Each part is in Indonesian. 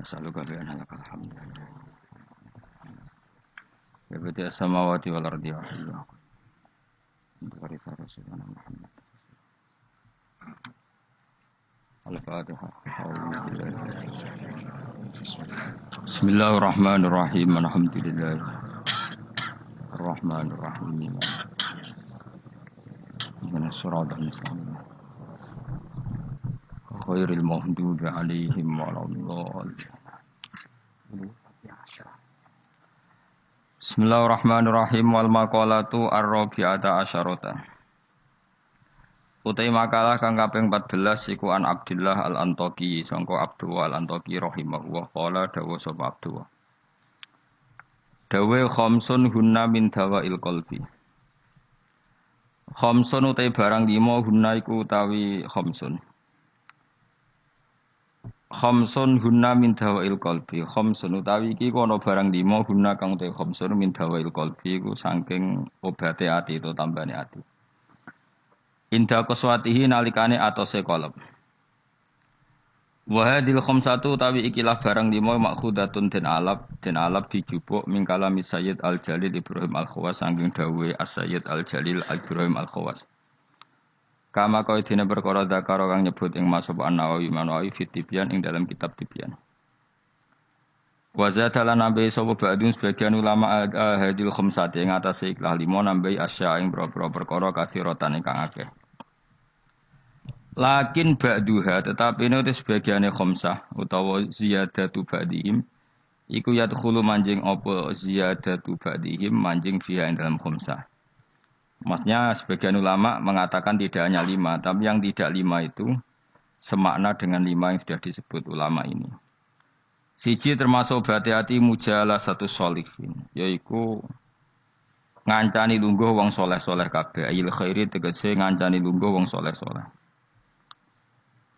As'aluka bi anna lakal hamd. Ya badi as-samawati wal ardi wa hayya. Barisa Rasulullah Muhammad. Al-Fatihah. Bismillahirrahmanirrahim. Alhamdulillah. Ar-Rahmanir-Rahim. Ihdinas siratal mustaqim. Khairil maghdubi 'alaihim waladdallin. Bismillahirrahmanirrahim. Wal maqalatu ar-rabi'ata asyarata. Utai makalah kang kaping 14 iku an Abdullah al-Antaqi sangka Abdullah al-Antaqi rahimahullah qala dawu sapa Abdullah. Dawe khamsun hunna min dawail qalbi. Khamsun utai barang 5 hunna iku utawi khamsun. Khamsun hunna min dawail qalbi. Khamsun utawi iki kono barang 5 hunna kang utai khamsun min dawail qalbi iku saking obate ati itu tambane ati. Indah qaswatihi nalikane atose qalb. Wa hadhil khamsatu tawi ikilah barang 5 makhudatun den alap dijupuk min kalami Sayyid Al-Jalil Ibrahim Al-Khawas saking dawuhe As-Sayyid Al-Jalil Ibrahim Al-Khawas. Kama kaya dene perkara zakara kang nyebut ing Masab An-Nawawi fi Tibyan ing dalam kitab Tibyan. Wa zadalan nabi sapa ba'dun sebagian ulama hadil khamsati ing atase ikhlas 5 nambahi asya ing boro-boro perkara kathiratan ingkang akeh. Lakin ba'duha tetapi ini sebagiane khamsah utawa ziyadatu ba'dihim iku yadkhulu manjing apa ziyadatu ba'dihim manjing fiha ing dalam khamsah. Maksudnya sebagian ulama mengatakan tidak hanya 5 tapi yang tidak 5 itu semakna dengan 5 yang sudah disebut ulama ini. Siji termasuk berhati-hati mujalah satu sholihin, yaitu ngancani lungguh wong soleh-soleh kabeh, ayil khairi tegese ngancani lungguh wong soleh-soleh.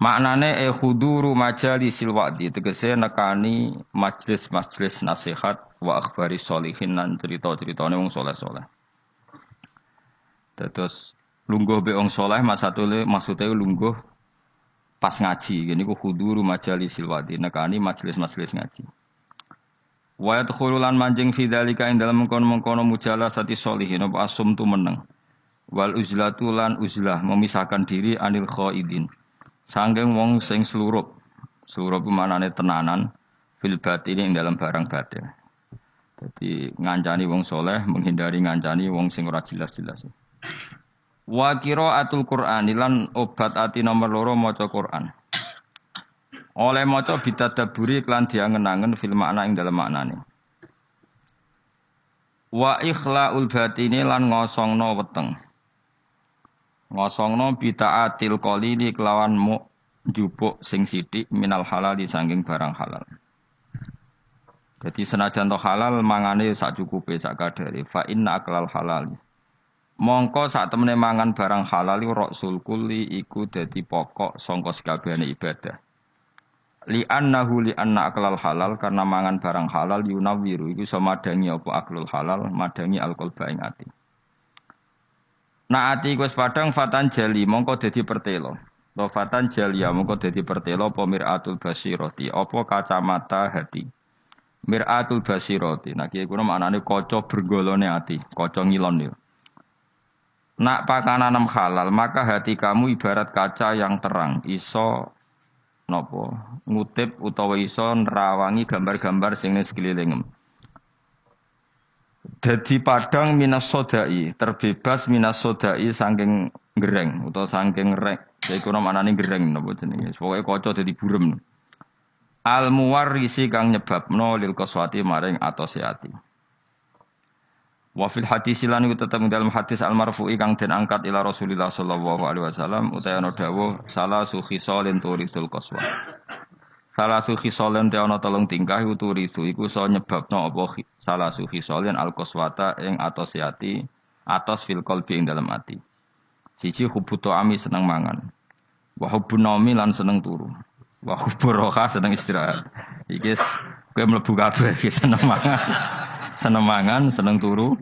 Maknane khuduru majalisil wa'di tegese nekani majlis-majlis nasihat wa akhbari sholihin lan cerita-ceritane wong soleh-soleh. Terus lungguh be wong soleh maksudnya lungguh pas ngaji, gini ku khuduru majalisil wa'di nekani majelis-majelis ngaji. Wa yadkhululan manjing fi dzalika ing dalem mengkono-mengkono mujalasati sholihin apa asum tu meneng. Wal uzlatu lan uzlah memisahkan diri anil khaidin. Sangking wong sing slurup. Slurup manane tenanan fil batini ing dalam barang batin. Jadi ngancani wong soleh menghindari ngancani wong sing ora jelas-jelas. Wa qiraatul Qur'an lan obat ati nomor 2 maca Qur'an. Oleh maca bitadabburi lan diangen-angen fil makna ing dalem maknane. Wa ikhlaul batini lan ngosongno weteng. Ngosongno bitaatil qalili kelawan njupuk sing sithik minal halal sanging barang halal. Jadi senajan to halal mangane sak cukupe sak kadare fa inna aklal halal. Mongko sak temene mangan barang halal rasul kulli iku dadi pokok sangka sakabehane ibadah. Li anna aklal halal karena mangan barang halal yunawiru iku iso madangi apa aklul halal madangi alqalba ing ati. Nah ati wis padang fatan jali mongko dadi pertelo. To fatan jalia mongko dadi pertelo apa miratul basirati apa kacamata hati. Miratul basirati. Nah iki kuwi maknane kaca bergolone ati, kaca ngilon yo. Nak pakanan halal maka hati kamu ibarat kaca yang terang iso nopo ngutip utawa iso nerawangi gambar-gambar sing ning sekelilingem. Dadi padang minas sodai, terbebas minas sodai saking gereng utawa saking rek. Iku manane gereng napa jenenge. Pokoke kaca dadi burem. Al muwarrisi kang nyebabno lil qaswati maring atose ati. Wa fil hadis lan iku tetep dalam hadis al marfu'i kang den angkat ila Rasulillah sallallahu alaihi wasallam utawa ana dawuh salasu khisalin turisul qaswa. Salasu khisalin te ana 3 tingkah turisu iku iso nyebabno apa salasu khisalin al qaswata ing atose ati atos fil qalbi ing dalam ati. Siji hubutu ami seneng mangan. Wa hubun naumi lan seneng turu. Wa hubur roha seneng istirahat. Iki kowe mlebu kabeh seneng mangan. Seneng mangan, seneng turu,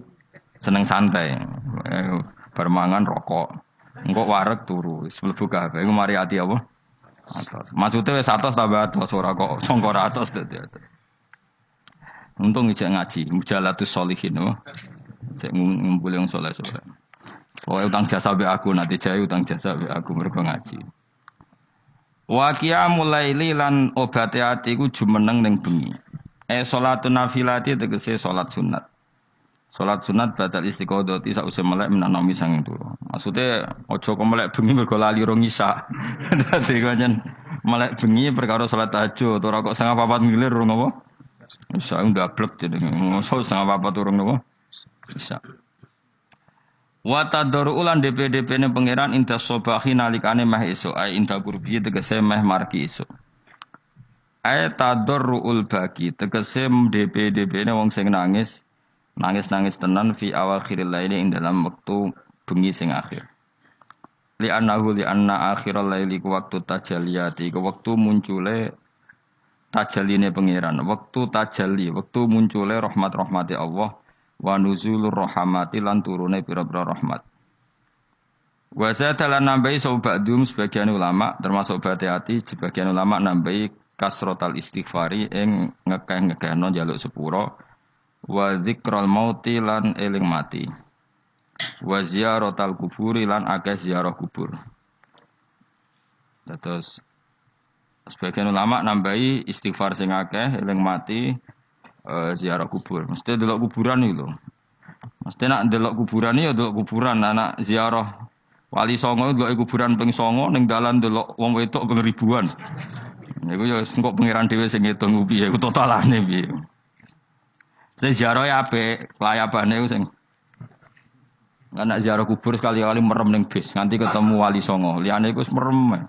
seneng santai. Bar mangan rokok. Engko wareg turu, wis mlebu kabeh. Iku mari ati apa? Atos. Maksudnya wis atos tambah atos ora kok sangka atos dadi atos. Untung ijek ngaji, mujalatus sholihin oh. Cek ngumpul yang soleh-soleh. Pokoke utang jasa be aku nanti jaya utang jasa be aku mergo ngaji. Wa qiyamul laili lan obate ati ku jumeneng ning bengi. Salatun nafilati tegese salat sunat. Salat sunat batal istiqodoti sause melek menanomi sanging turu. Maksude aja kok melek bengi mergo lali rong isa. Dadi kanjen melek bengi perkara salat tahajud ora kok setengah papat ngilir rong apa? Isa ndablek jenenge. Mosok setengah papat urung napa? Isa. Wa tadru ulan DP ne pangeran inta sobahi nalikane meh esuk ai inta kurbi tegese meh marki esuk. Ai tadruul baki tegese DP ne wong sing nangis tenan fi awal akhiril laili ing dalam wektu bengi sing akhir. Li anna akhiral laili ku waktu tajalliyati ku waktu muncule tajalline pangeran, waktu tajalli, waktu muncule rahmat-rahmati Allah. Wa nuzulur rahmati lan turune pira-pira rahmat. Wa zatalan nambahi sobadum sebagian ulama termasuk hati sebagian ulama nambahi kasrotal istighfari ing ngekeh-ngekehno njaluk sepuro wa dzikral mauti lan eling mati. Wa ziyaratal kuburi lan akeh ziarah kubur. Terus sebagian ulama nambahi istighfar sing akeh eling mati ziarah kubur. Mesti delok kuburan iki lho. Mesti nak delok kuburan iki ya delok kuburan anak ziarah Wali Songo delok kuburan ping 9 ning dalan delok wong wedok ping ribuan. Niku ya engko pangeran dhewe sing ngitung piye ku totalane piye. Sing ziarah ya apik, layabane ku sing anak ziarah kubur sekali-kali merem ning bis nganti ketemu Wali Songo. Liyane iku wis merem.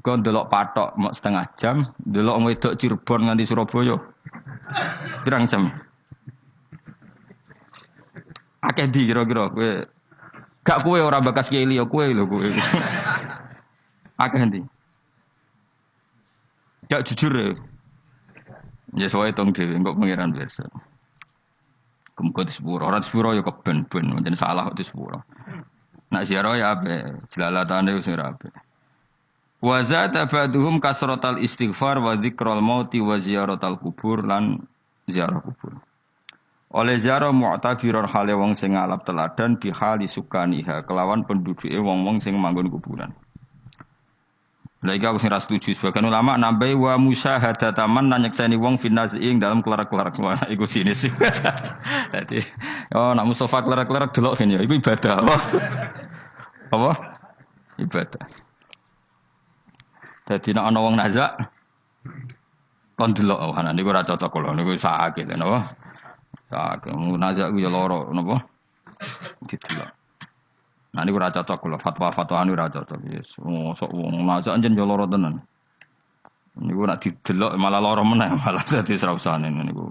Kau delok patok mau setengah jam, delok wedok Cirebon nganti Surabaya. Pirang jam? Akeh di kira-kira kowe. Gak kowe ora bekas kiai liya kowe lho kowe. Akeh ndi? Gak jujur ya. Ya soe tong dhewe engko pangeran biasa. Kemko di sepuro, ora di sepuro ya keben-ben, pancen salah kok di sepuro. Nak ziarah ya ape, jelalatane wis ora ape. Wa zata ba'duhum kasratal istighfar wa dzikral mauti wa ziyaratal kubur lan ziarah kubur. Oleh ziarah mu'tabiron hale wong sing ngalap teladan bi hali sukaniha kelawan penduduke wong-wong sing manggon kuburan. Lagi aku sing ra setuju sebagian ulama nambahi wa musyahadataman lan nyekseni wong finnazi ing dalam klerak-klerak wah iku sinis. Dadi nak Mustafa klerak-klerak delok kene iku ibadah apa? Apa? Ibadah. Dadi nek ana wong nazak kon delok ana niku ora cocok kula niku sakit napa? Sakit nazak ku ya lara napa? Didelok. Nah niku ora cocok kula fatwa-fatwa anu ora cocok yes. Sok wong nazak anjen ya lara tenan. Niku nek didelok malah lara meneh malah dadi srausane niku.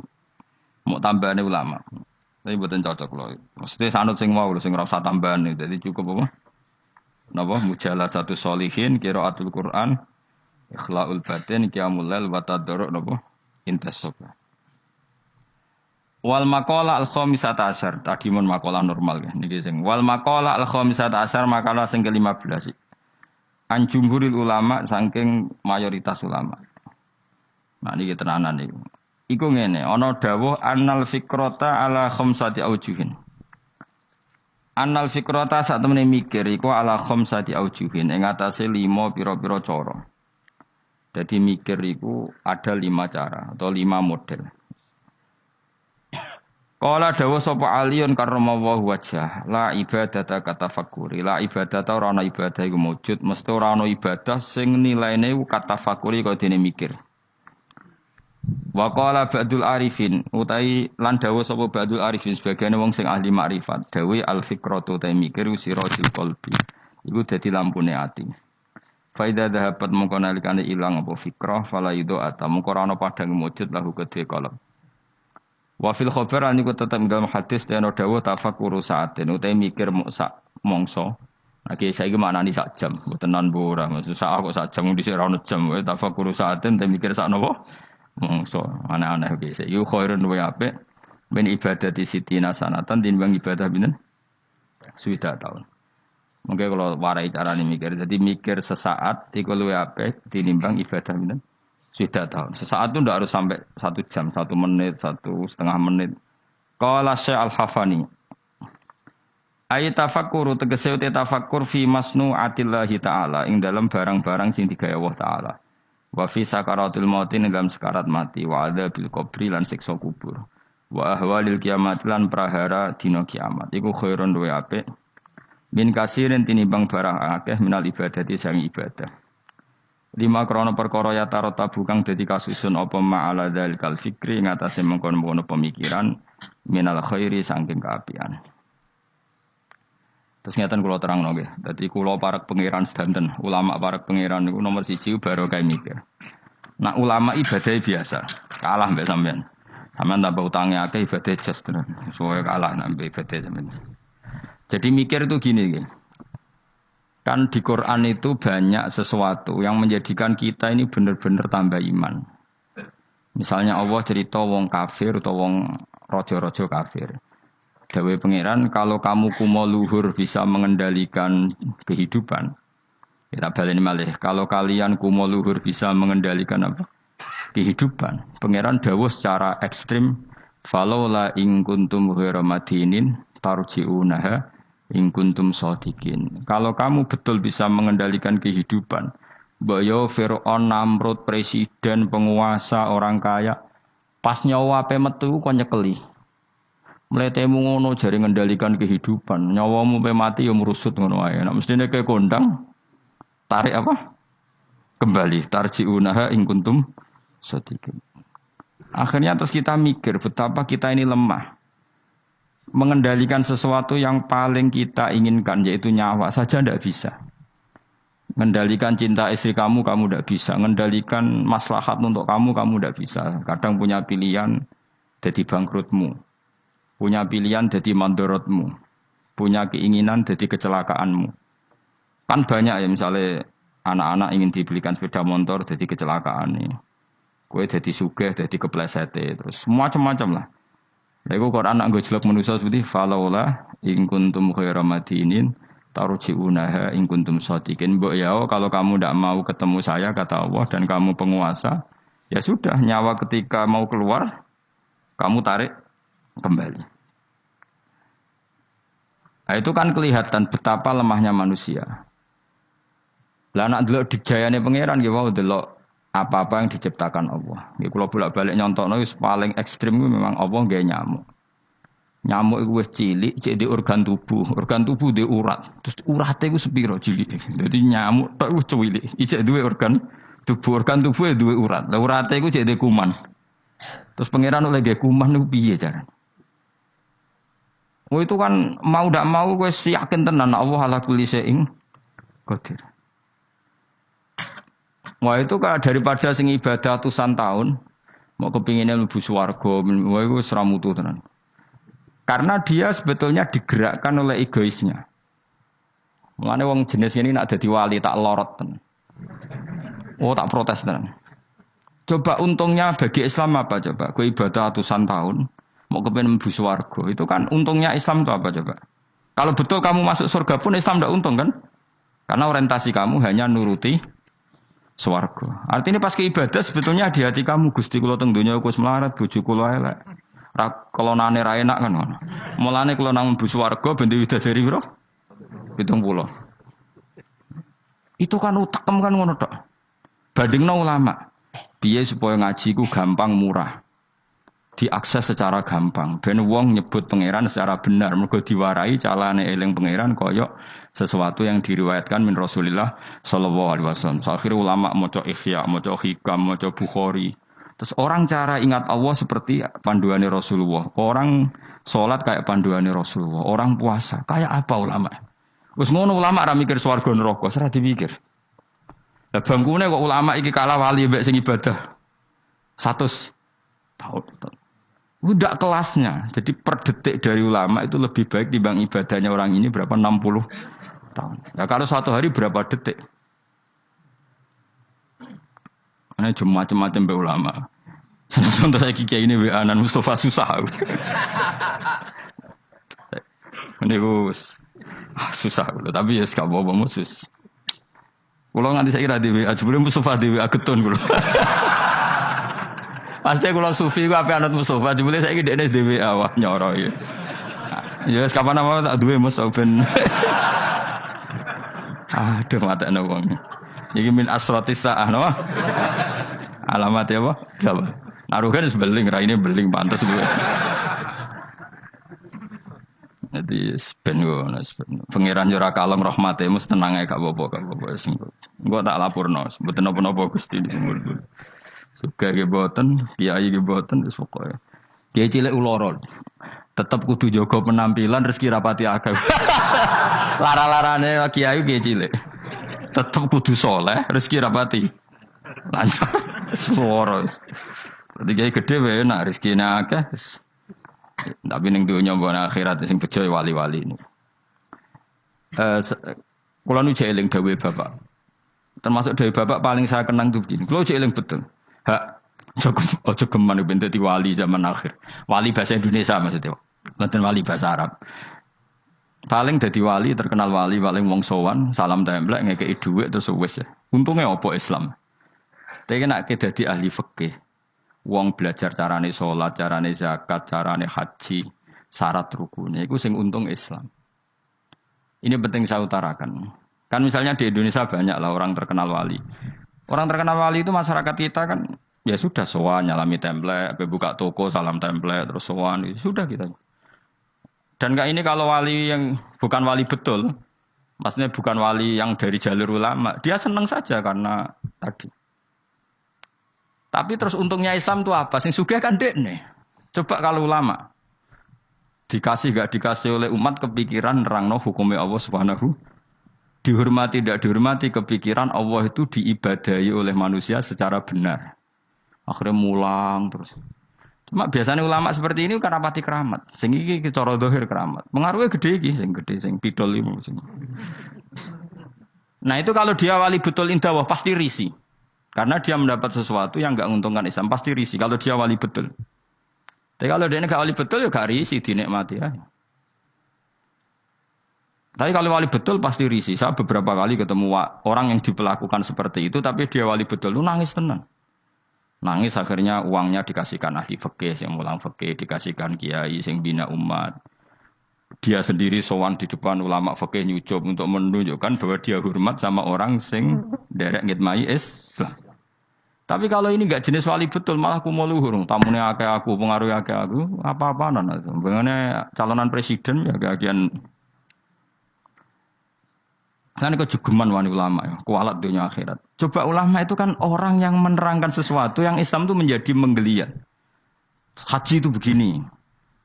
Mau tambahane ulama. Tapi mboten cocok kula. Mesti sanut sing wau lho sing ora usah tambahane. Dadi cukup apa? Napa mujaladzatus sholihin qiraatul Quran ikhlaul batin qiyamul lail wa tadarruk napa intasab. Wal maqala al khamisata asyar tadi mun maqalah normal ya niki sing wal maqala al khamisata asyar makalah sing ke-15 an jumhuril ulama saking mayoritas ulama. Nah niki tenanan niku. Iku ngene ana dawuh annal fikrata ala khamsati aujuhin. Annal fikrata sak temene mikir iku ala khamsati aujuhin ing atase 5 pira-pira cara. Jadi mikir itu ada 5 cara atau 5 model. Qala dawa sapa aliyun karramallahu wajhah la ibadata katafakuri la ibadata ora ana ibadah iku wujud mesti ora ana ibadah sing nilaine katafakuri kaya dene mikir. Wa qala ba'dul arifin utai lan dawa sapa ba'dul arifin sebagian wong sing ahli makrifat dawe al fikratu ta mikir usiratul qalbi iku dadi lampune ati. Faida dahabat mongko nalikane ilang apa fikrah fala yudo ata mongko ora ana padang wujud lahu kedhe kalem. Wa fil khabar niku tetep dalam hadis dene dawuh tafakkur saaten utahe mikir sak mongso. Oke saiki maknani sak jam mboten nan ora maksud sak kok sak jam dhisik ra ono jam wae tafakkur saaten te mikir sak napa mongso aneh-aneh iki yu khairun wa apik ben ibadati sitina sanatan tinimbang ibadah pinten 7 tahun. Mungkin kalau warai carane mikir, jadi mikir sesaat iku luwih apik tinimbang ibadah pinten? Sudah tahun. Sesaat itu tidak harus sampai 1 jam, 1 menit, 1,5 menit. Qala Syekh Al-Hafani. Ai tafakkur tegese te tafakkur fi masnu'atillahi ta'ala ing dalam barang-barang sing digawe Allah taala. Wa fi sakaratil maut ing dalam sekarat mati wa adzabil qabri lan siksa kubur. Wa ahwalil kiamat lan prahara dina kiamat. Iku khairun luwih apik min kasirin tinimbang barang akeh minal ibadati sang ibadah. 5 krana perkara ya tarota bukang dadi kasusun apa ma'ala dzalikal fikri ngatasé mengkono-mengkono pemikiran minal khairi saking kaapian. Terus ngeten kula terangno nggih. Dadi kula parek pangeran sedanten, ulama parek pangeran niku nomor 1 barokah mikir. Nah ulama ibadah biasa, kalah mbek sampean. Sampean tambah utange akeh ibadah jas tenan. Soale kalah nambah ibadah sampean. Jadi mikir itu gini gitu. Kan di Quran itu banyak sesuatu yang menjadikan kita ini benar-benar tambah iman. Misalnya Allah cerita wong kafir atau wong rojo-rojo kafir. Dawe pangeran kalau kamu kumo luhur bisa mengendalikan kehidupan. Kita baleni malih. Kalau kalian kumo luhur bisa mengendalikan apa? Kehidupan. Pangeran dawuh secara ekstrim. Falaula in kuntum ghairu madinin tarji'unaha in kuntum shadiqin. Kalau kamu betul bisa mengendalikan kehidupan, mbok yo Firaun, Namrud, presiden, penguasa, orang kaya, pas nyawa ape metu kok nyekeli. Mletemu ngono jare ngendalikan kehidupan, nyawamu pe mati yo merusut ngono wae. Nek mestine ke kondang tarik apa? Kembali tarji'unaha in kuntum shadiqin. Akhirnya terus kita mikir betapa kita ini lemah. Mengendalikan sesuatu yang paling kita inginkan yaitu nyawa saja tidak bisa. Mengendalikan cinta istri kamu tidak bisa. Mengendalikan maslahat untuk kamu tidak bisa. Kadang punya pilihan jadi bangkrutmu. Punya pilihan jadi mandorotmu. Punya keinginan jadi kecelakaanmu. Kan banyak ya misalnya anak-anak ingin dibelikan sepeda motor jadi kecelakaan nih. Kue jadi sugih, jadi kepleset terus macam-macam lah. Lagu Quran nak gojlok manusia seperti falaula in kuntum khairu madinin tarji'unaha in kuntum shadiqin. Mbok ya kalau kamu tidak mau ketemu saya kata Allah dan kamu penguasa, ya sudah nyawa ketika mau keluar kamu tarik kembali. Nah, itu kan kelihatan betapa lemahnya manusia. Lah nak delok dijayane pangeran nggih wae delok apa-apa yang diciptakan Allah. Nggih kula bolak-balik nyontokno wis paling ekstrem kuwi memang Allah nggawe nyamuk. Nyamuk iku wis cilik cek di organ tubuh. Organ tubuh di urat. Terus urate iku sepiro cilik. Dadi nyamuk tok wis cilik. Ijek duwe organ tubuh. Organ tubuh duwe urat. Lah urate iku cek di kuman. Terus pangeran oleh gawe kuman niku piye carane? Oh itu kan mau ndak mau wis yakin tenan Allah ala kulli syai'in qadir. Wah itu kan daripada sing ibadah ratusan tahun mau kepinginnya mlebu swarga, wah itu ora mutu tenan. Karena dia sebetulnya digerakkan oleh egoisnya. Mulane wong jenis ini nak dadi wali tak lorot tenan. Oh tak protes tenan. Coba untungnya bagi Islam apa coba? Kowe ibadah ratusan tahun mau kepengin mlebu swarga. Itu kan untungnya Islam itu apa coba? Kalau betul kamu masuk surga pun Islam tidak untung kan? Karena orientasi kamu hanya nuruti swarga. Artinya pas ke ibadah sebetulnya di hati kamu Gusti kula teng donya wis melarat bojo kula elek. Ra kelonane ra enak kan ngono. Mulane kula nang mlebu swarga ben widadari piro? 70. Itu kan utekem kan ngono tok. Bandingno ulama. Piye supaya ngaji ku gampang murah. Diakses secara gampang. Ben wong nyebut pangeran secara benar mergo diwarai calane eling pangeran kaya sesuatu yang diriwayatkan min Rasulillah sallallahu alaihi wasallam. Akhirnya ulama maca Ihya, maca Hikam, maca Bukhari. Terus orang cara ingat Allah seperti panduannya Rasulullah. Orang sholat kayak panduannya Rasulullah. Orang puasa kayak apa ulama? Wis ngono ulama ra mikir swarga neraka, ora dipikir. Lah bangkune kok ulama iki kalah wali mbek sing ibadah 100 tahun. Udah kelasnya. Jadi per detik dari ulama itu lebih baik dibanding ibadahnya orang ini berapa 60 tahun. Nah, kalau satu hari berapa detik? Ini cuma macam-macam be ulama. Contoh saya kiai ini Anan Mustafa susah. Ini Gus. Susah lho, tapi ya gak apa-apa musus. Kulo nganti saiki ra dhewe, jebule Mustofa dhewe ageton kulo. Pasti kulo sufi ku ape anut Mustofa, jebule saiki dekne dhewe awak nyoro ya. Ya wis kapan mau tak duwe Mustofa ben. Aduh matekno wong. Iki min asratis saah no. Alamat ya apa? Apa? Naruhan wis beling, raine beling pantes kuwi. Jadi ben ngono, pangeran yo ora kalem rahmate mus tenang ae gak apa-apa sing. Engko tak lapurno, mboten napa-napa Gusti niku. Suka ge boten, kiai ge boten wis pokoke. Kiai cilik uloro. Tetep kudu jaga penampilan rezeki rapati akeh. Lara-larane kiai kiai cilik. Tetep kudu saleh, rezeki rapati lancar. Suara. Dadi kiai gedhe wae enak rezekine akeh. Tapi ning dunya mbok akhirat sing bejo wali-wali ini. Kula nu jeling dawuhe bapak. Termasuk dawuhe bapak paling saya kenang tuh begini. Kula jeling betul. Hak ojo geman ben dadi wali zaman akhir. Wali bahasa Indonesia maksudnya. Mboten wali bahasa Arab. Paling dadi wali terkenal wali paling wong sowan, salam templek ngekeki dhuwit terus wis. Untunge apa Islam? Tapi nek dadi ahli fikih. Wong belajar carane sholat, carane zakat, carane haji, syarat rukunnya. Itu sing untung Islam. Ini penting saya utarakan. Kan misalnya di Indonesia banyak lah orang terkenal wali. Orang terkenal wali itu masyarakat kita kan ya sudah sowan nyalami template, buka toko salam template terus sowan sudah kita. Dan kayak ini kalau wali yang bukan wali betul, maksudnya bukan wali yang dari jalur ulama, dia senang saja karena tadi. Tapi terus untungnya Islam itu apa? Sing sugih kan dekne. Coba kalau ulama dikasih gak dikasih oleh umat kepikiran nerangno hukumnya Allah Subhanahu, dihormati tidak dihormati kepikiran Allah itu diibadahi oleh manusia secara benar. Akhirnya mulang terus. Cuma biasanya ulama seperti ini karena pati keramat. Sing iki cara zahir keramat. Pengaruhnya gede iki sing pidol iki sing. Nah, itu kalau dia wali betul indah pasti risih. Karena dia mendapat sesuatu yang enggak menguntungkan Islam, pasti risih kalau dia wali betul. Tapi kalau dia enggak wali betul ya gak risih dinikmati ya. Tapi kalau wali betul pasti risih. Saya beberapa kali ketemu orang yang diperlakukan seperti itu tapi dia wali betul, lu nangis tenang. Nangis akhirnya uangnya dikasihkan ahli fikih, yang mulang fikih, dikasihkan kiai sing bina umat. Dia sendiri sowan di depan ulama fikih nyucup untuk menunjukkan bahwa dia hormat sama orang sing derek ngitmai Islam. Tapi kalau ini enggak jenis wali betul, malah kumuluhur, tamune akeh aku, pengaruh akeh aku, apa-apaan itu. Bagaimana calonan presiden ya kagian. Kan kok jugeman wani ulama ya, kualat dunia akhirat. Coba ulama itu kan orang yang menerangkan sesuatu yang Islam itu menjadi menggeliat. Haji itu begini.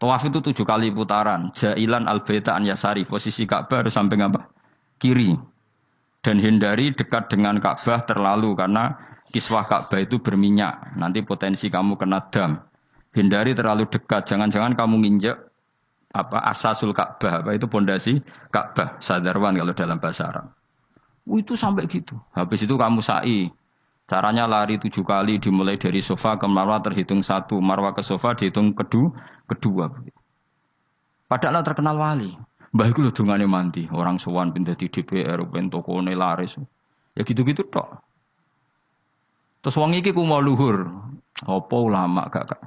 Tawaf itu 7 kali putaran. Jailan al-baita an yasari, posisi Ka'bah harus sampai apa? Kiri. Dan hindari dekat dengan Ka'bah terlalu karena kiswah Ka'bah itu berminyak. Nanti potensi kamu kena dam. Hindari terlalu dekat. Jangan-jangan kamu nginjek asasul Ka'bah, itu pondasi Ka'bah. Sadarwan kalau dalam bahasa Arab. Itu sampai gitu. Habis itu kamu sa'i. Caranya lari 7 kali dimulai dari sofa ke marwah terhitung 1, marwah ke sofa dihitung kedua. Padahal terkenal wali. Mbah iku lho dongane mandi, orang sowan pindah di DPR ben tokone laris. Ya gitu-gitu tok. Terus wong iki ku mau luhur. Apa ulama gak.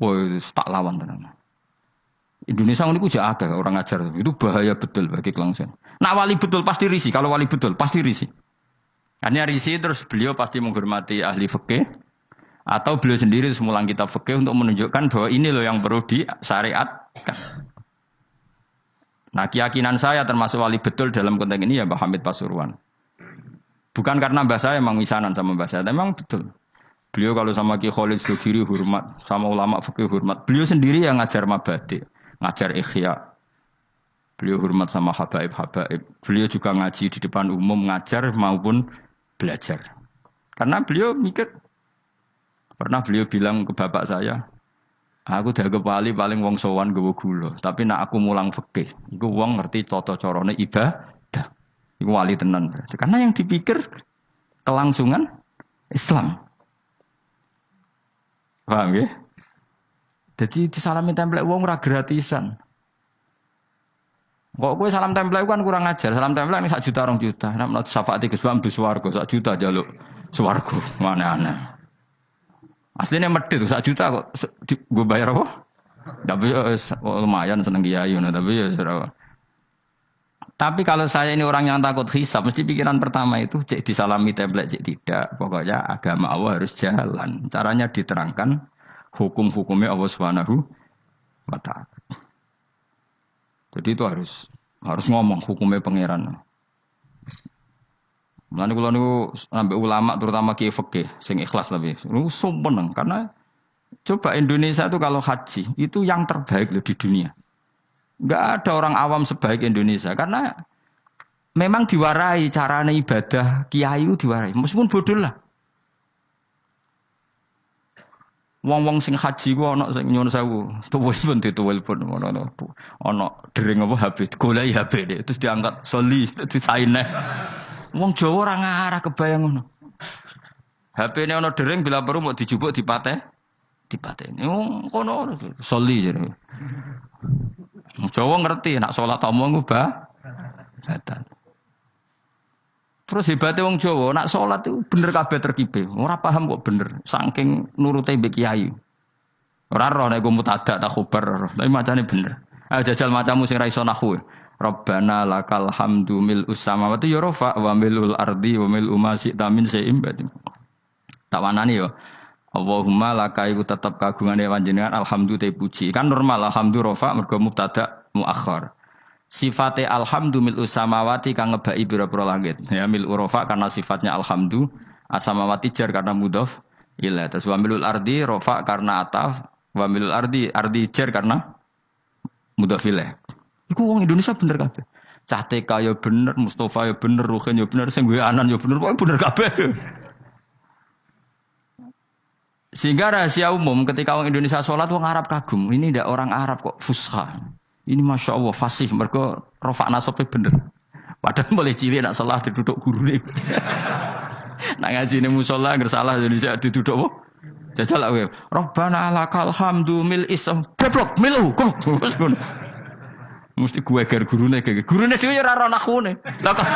Woi, tak lawan tenan. Indonesia niku jek akeh orang ajar. Itu bahaya betul bagi kelangsungan. Nak wali betul pasti risih, kalau wali betul pasti risih. Hanya risih terus beliau pasti menghormati ahli fikih atau beliau sendiri semulang kitab fikih untuk menunjukkan bahwa ini loh yang perlu disyariatkan. Nah, keyakinan saya termasuk wali betul dalam konteks ini ya Mbah Hamid Pasuruan. Bukan karena mbah saya memang misanan sama mbah saya, memang betul. Beliau kalau sama Ki Khalid Jogiri hormat, sama ulama fikih hormat. Beliau sendiri yang ngajar mabadi, ngajar ikhya. Beliau hormat sama habaib-habaib. Beliau juga ngaji di depan umum, ngajar maupun belajar. Karena beliau mikir, pernah beliau bilang ke bapak saya, aku dianggap wali paling wong sowan gawa gula, tapi nak aku mulang fikih, iku wong ngerti tata carane ibadah. Iku wali tenan. Karena yang dipikir kelangsungan Islam. Paham ya? Jadi disalami template wong ora gratisan. Kok kowe salam tempel iku kan kurang ajar. Salam tempel ning 1 juta 2 juta. Nek menurut syafaat Gus Bam bis swarga 1 juta jaluk swarga. Aneh-aneh. Aslinya medhit 1 juta kok gue bayar apa? Tapi lumayan seneng kiai tapi ya serah. Tapi kalau saya ini orang yang takut hisab, mesti pikiran pertama itu cek disalami template cek tidak. Pokoknya agama Allah harus jalan. Caranya diterangkan hukum-hukumnya Allah Subhanahu wa taala. Jadi itu harus ngomong hukumnya pangeran. Mulane kula niku sampai ulama terutama kiai fikih sing ikhlas tapi niku seneng karena coba Indonesia itu kalau haji itu yang terbaik loh di dunia. Enggak ada orang awam sebaik Indonesia karena memang diwarai carane ibadah kiai itu diwarai meskipun bodoh lah. Wong-wong sing haji ku ana sing nyuwun sewu, tuwes pun dituwel pun ana dering apa HP, goleki HP deh terus diangkat soli disaine. Wong Jawa ora ngarah kebayang ngono. HP-ne ana dering bila perlu mau dijupuk dipateni. Wong kono soli jare. Jawa ngerti nak salat omong ku batal. Terus hebatnya wong Jawa, nak sholat itu bener kabeh terkibe. Ora paham kok bener, saking nurute mbek kiai. Ora roh nek mutada tak khubar, tapi macane bener. Ayo jajal macamu sing ra iso nahwu. Rabbana lakal hamdu mil samawati ya rafa wa milul ardi wa mil ma syi'ta min syai'in ba'd. Tak wanani yo. Allahumma laka iku tetep kagungane panjenengan alhamdu te puji. Kan normal alhamdu rafa mergo mubtada muakhir. Sifatnya alhamdu mil'u samawati kang ngebaki pira-pira langit. Ya mil'u rofa karena sifatnya alhamdu, asamawati jar karena mudhof ilaih. Terus wa mil'ul ardi rofa karena ataf, wa mil'ul ardi jar karena mudhof ilaih. Iku wong Indonesia bener kabeh. Cah TK ya bener, Mustafa ya bener, Ruhin ya bener, sing anan ya bener, pokoke bener kabeh. Sehingga rahasia umum ketika orang Indonesia sholat wong Arab kagum. Ini ndak orang Arab kok fusha. Ini Masya Allah fasih, mereka rofak nasabnya bener. Padahal boleh cilik nak salah diduduk guru ni. Nak ngaji ni musola ngersalah Indonesia diduduk apa? Jajal aku. Rabbana lakal hamdu mil ism. Goblok milu kok. Mesti gue ger gurune kayak gurune dhewe ya ora nakhune. Lah kok.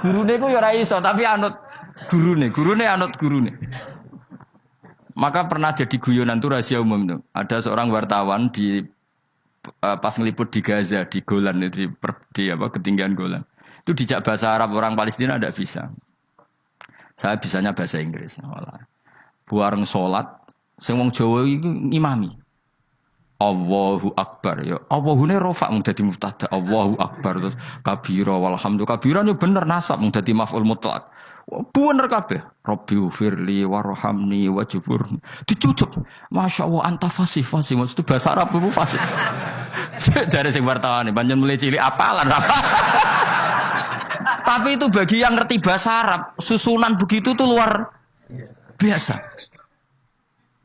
Gurune ku ya ora iso tapi anut gurune anut gurune. Maka pernah jadi guyonan itu rahasia umum tuh. Ada seorang wartawan di pas ngeliput di Gaza di Golan di ketinggian Golan. Itu dijak bahasa Arab orang Palestina tidak bisa. Saya bisanya bahasa Inggris. Malah. Buareng sholat, sing wong Jawa itu imami. Allahu Akbar ya. Allahune rofa mung dadi mubtada. Allahu Akbar terus kabira walhamdulillah. Kabira yo bener nasab mung dadi maf'ul mutlaq. Bener kabeh. Rabbi firli warhamni wajburni. Dicucuk. Masya Allah anta fasih. Maksud itu bahasa Arab itu fasih. Jare sing wartawan iki pancen mulai cilik apalan apa. Tapi itu bagi yang ngerti bahasa Arab, susunan begitu tuh luar biasa.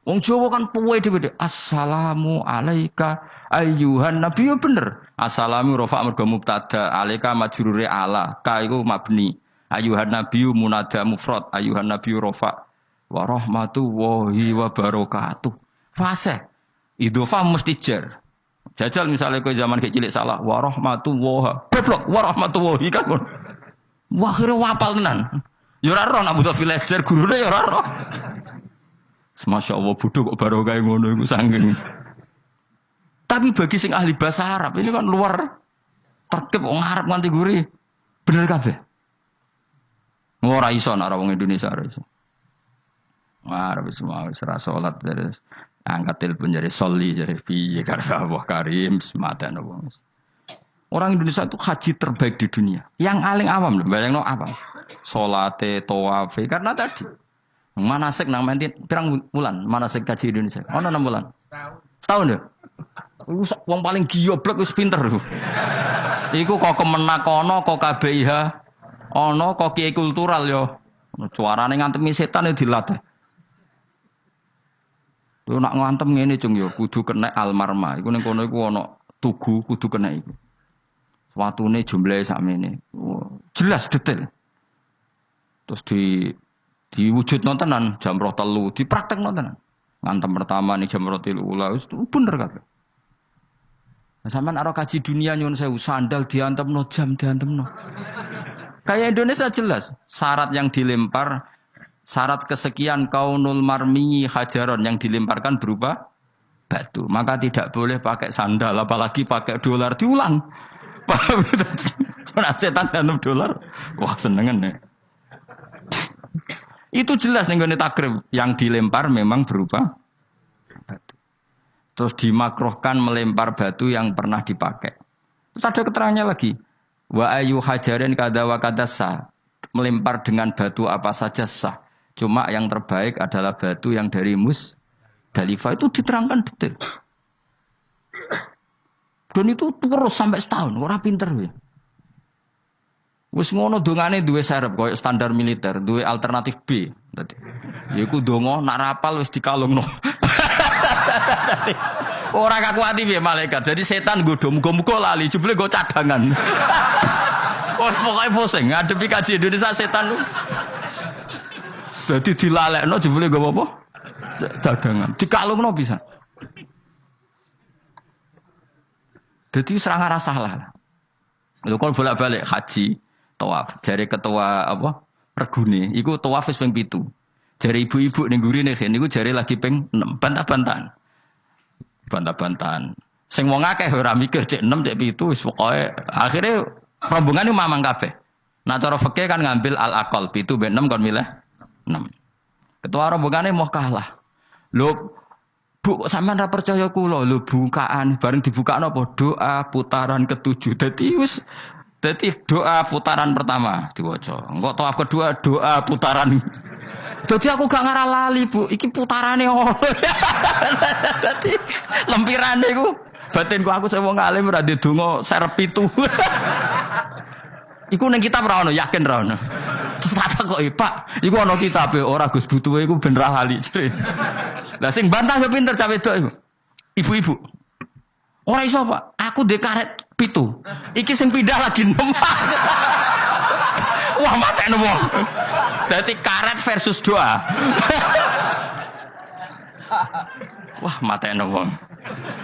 Wong Jawa kan puwe dhewe. Assalamu alayka ayyuhan nabi bener. Assalamu rafa mergo mubtada, alayka majrure ala, ka iku mabni. Ayuhan nabiyyu munada mufrad, ayuhan nabiyyu rafa wa rahmatullahi wa barakatuh. Fase. Idhofah mesti jar. Jajal misalnya kowe zaman cilik salah wa rahmatullahi. Goblok wa rahmatullahi kan. Wah kira wapal tenan. Ya ora roh nak butuh villager gurune ya ora roh. Masya Allah bodoh kok barokah ngono iku sanggeng. Tapi bagi sing ahli bahasa Arab ini kan luar tertib wong Arab nganti guri. Bener kabeh. Ora iso nek wong Indonesia ora iso. Arab semua wis ra salat terus angkat telepon jadi soli jadi piye karo Allah Karim sematan wong. Orang Indonesia itu haji terbaik di dunia. Yang paling awam lho, bayangno apa? Salate, tawafe karena tadi manasik nang menti pirang bulan manasik haji Indonesia. Ono 6 bulan. Setahun ya. Wong paling gioblok wis pinter lho. Iku kok kemenak ono kok KBIH ono kok kiai kultural yo. Suarane ngantemi setan dilatih. Yo nak ngantem ngene cung yo kudu kena almarma. Iku ning kono iku ono tugu kudu kena iku. Watune jumlahe sakmene. Jelas detail. Terus diwujudno tenan jam 3 dipraktekno tenan. Ngantem pertama nih jam 3 wis bener kabeh. Sampeyan ora kaji dunia nyun sewu sandal diantemno jam diantemno. Kayak Indonesia jelas syarat yang dilempar syarat kesekian kaunul marmi hajaron yang dilemparkan berupa batu. Maka tidak boleh pakai sandal apalagi pakai dolar diulang. Ora setan danem dolar. Wah senengen ya. Itu jelas ning gone takrib yang dilempar memang berupa batu. Terus dimakruhkan melempar batu yang pernah dipakai. Terus ada keterangannya lagi. Wa ayu hajarin kada wa kadasa. Melempar dengan batu apa saja sah. Cuma yang terbaik adalah batu yang dari Musdalifah. Itu diterangkan detail. Dan itu terus sampai setahun. Orang pinter. Wis ngono dongane duwe serep koyo standar militer, duwe alternatif B. Yaiku donga nak rapal wis dikalungno. Ora kakuati piye malaikat. Jadi setan nggodho muga-muga lali jebule nggo cadangan. Oh pokoke pusing ngadepi kaji Indonesia setan lu. Dadi dilalekno jebule nggo apa? Cadangan. Dikalungno bisa. Dadi serang ora salah. Lho kok bolak-balik haji tawaf. Jare ketua apa? Regune iku tawaf wis ping 7. Jare ibu-ibu ning gurine niku jare lagi ping 6. Bantah-bantahan. Bantah-bantahan. Sing wong akeh ora mikir cek 6 cek 7 wis pokoke akhire rombongan iki mamang kabeh. Nah cara fikih kan ngambil al-aqal 7 ben 6 kon milih 6. Ketua rombongane mau kalah. Lho Bu sampean ra percaya kula lho bukaan bareng dibukakno apa doa putaran ke-7. Dadi wis dadi doa putaran pertama diwaca. Engko tawaf kedua doa putaran. Dadi aku gak ngarah lali, Bu. Iki putarane ono. Dadi lempirane iku batinku aku sing wong alim ora ndedonga serep 7. Iku ning kitab ra ono, yakin ra ono. Terus tak kok Pak, iku ono kitabe ora Gus butuhe iku ben ra lali. Lah sing bantah yo pinter cah wedok iku. Ibu-ibu. Ora iso, Pak. Aku ndek karet 7. Iki sing pindah lagi 6. Wah, matene wong. Dadi karet versus doa. Wah, matene wong.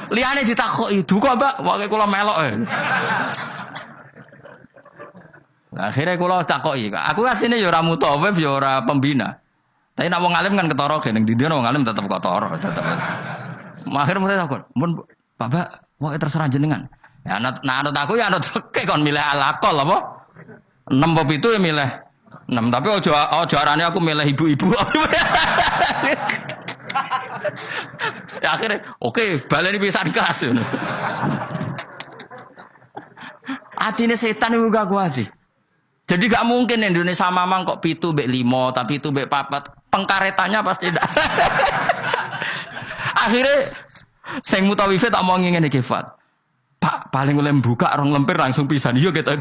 Liyane ditakoki, "Duka, Mbak, wae kula melok." Nah, akhirnya kula takoki, aku asline ya ora mutawif ya ora pembina. Tapi nek wong alim kan ketara ning ndi wong alim tetep ketara, tetep. Akhire mulai takon, "Mun Bapak, wae terserah jenengan." Ya anut aku ya anut fikih kon milih al-aqal apa? 6 apa 7 ya milih 6, tapi aja arane aku milih ibu-ibu. Ya akhirnya oke, baleni pisan kas. Atine setan iku gak kuat. Jadi gak mungkin Indonesia mamang kok 7 mbek 5, tapi 7 mbek 4. Pengkaretannya pasti tidak. Akhirnya sing mutawife tak mau ngene iki, Fat. Pak, paling oleh buka rong lempir langsung pisan. Iya kita.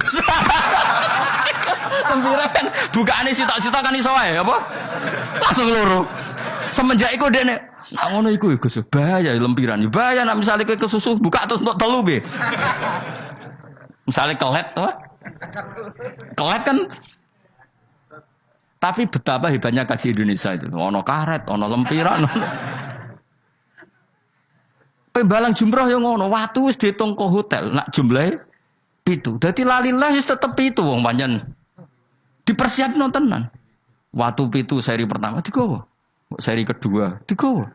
Lempire kan bukaane sitok-sitok kan iso wae apa? Langsung loro. Semenjak iku dene nak ngono iku Gus bahaya lempiran. Bahaya nek misale kowe kesusu buka terus entuk telu be. Misale kelet apa? Kelet kan. Tapi betapa hebatnya kaji Indonesia itu. Ono karet, ono lempiran. Pembalang jumroh yang ngono, watu wis diitung ke hotel, nak jumlahe 7. Dadi lalilah wis tetep 7 wong pancen. Dipersiapno tenan. Watu 7 seri pertama digowo. Seri kedua digowo.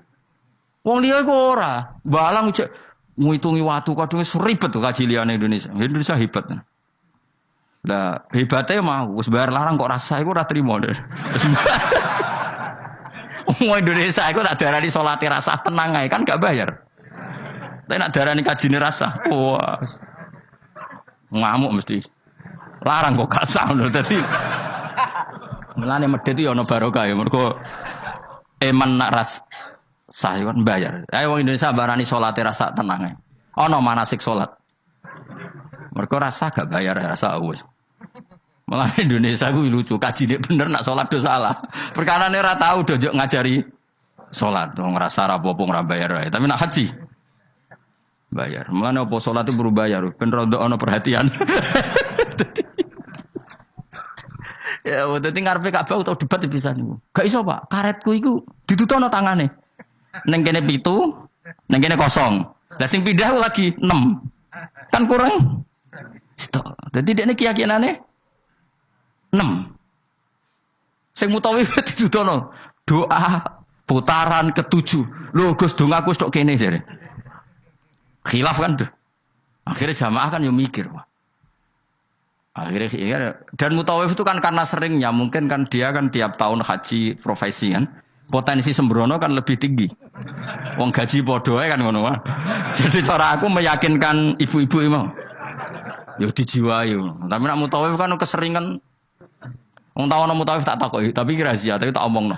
Wong liya iku ora, balang cek ngitungi watu kadung wis ribet tuh kaji liyane Indonesia. Indonesia hebat. Lah hebatnya mau wis bayar larang kok rasa iku ora trimo deh. Wong Indonesia iku tak darani salate rasa tenang ae kan gak bayar. Tapi nak darani kajine rasa, wah, ngamuk mesti. Larang kok gak sah lho dadi. Mulane medhit yo ana barokah ya mergo eman nak ras sah kan bayar. Ayo wong Indonesia barani salate rasa tenang ae. Ana manasik salat. Mergo rasa gak bayar rasa wis. Malah Indonesia ku lucu, kajine bener nak salat do salah. Perkarane ora tau do ngajari salat, wong rasa ra apa-apa ora bayar ae. Tapi nak haji bayar. Mulane apa salat itu perlu bayar, ben rondo ana perhatian. Ya, dadi ngarepe Ka'bah utawa debat bisa niku. Gak iso, Pak. Karetku iku ditutono tangane. Ning kene 7, ning kene kosong. Lah sing pindah lagi 6. Kan kurang sito. Dadi dekne keyakinane 6. Sing mutawif didudono doa putaran ke-7. Lho Gus dongaku wis tok kene jare. Khilaf kan. Akhirnya jamaah kan yo mikir, wah. Akhirnya ya, dan mutawif itu kan karena seringnya mungkin kan dia kan tiap tahun haji profesi kan potensi sembrono kan lebih tinggi. Wong gaji podo kan ngono wae. Jadi cara aku meyakinkan ibu-ibu mau. Yo dijiwai. Tapi nek mutawif kan keseringan wong tahu nek mutawif tak takoki tapi rahasia tapi tak omongno.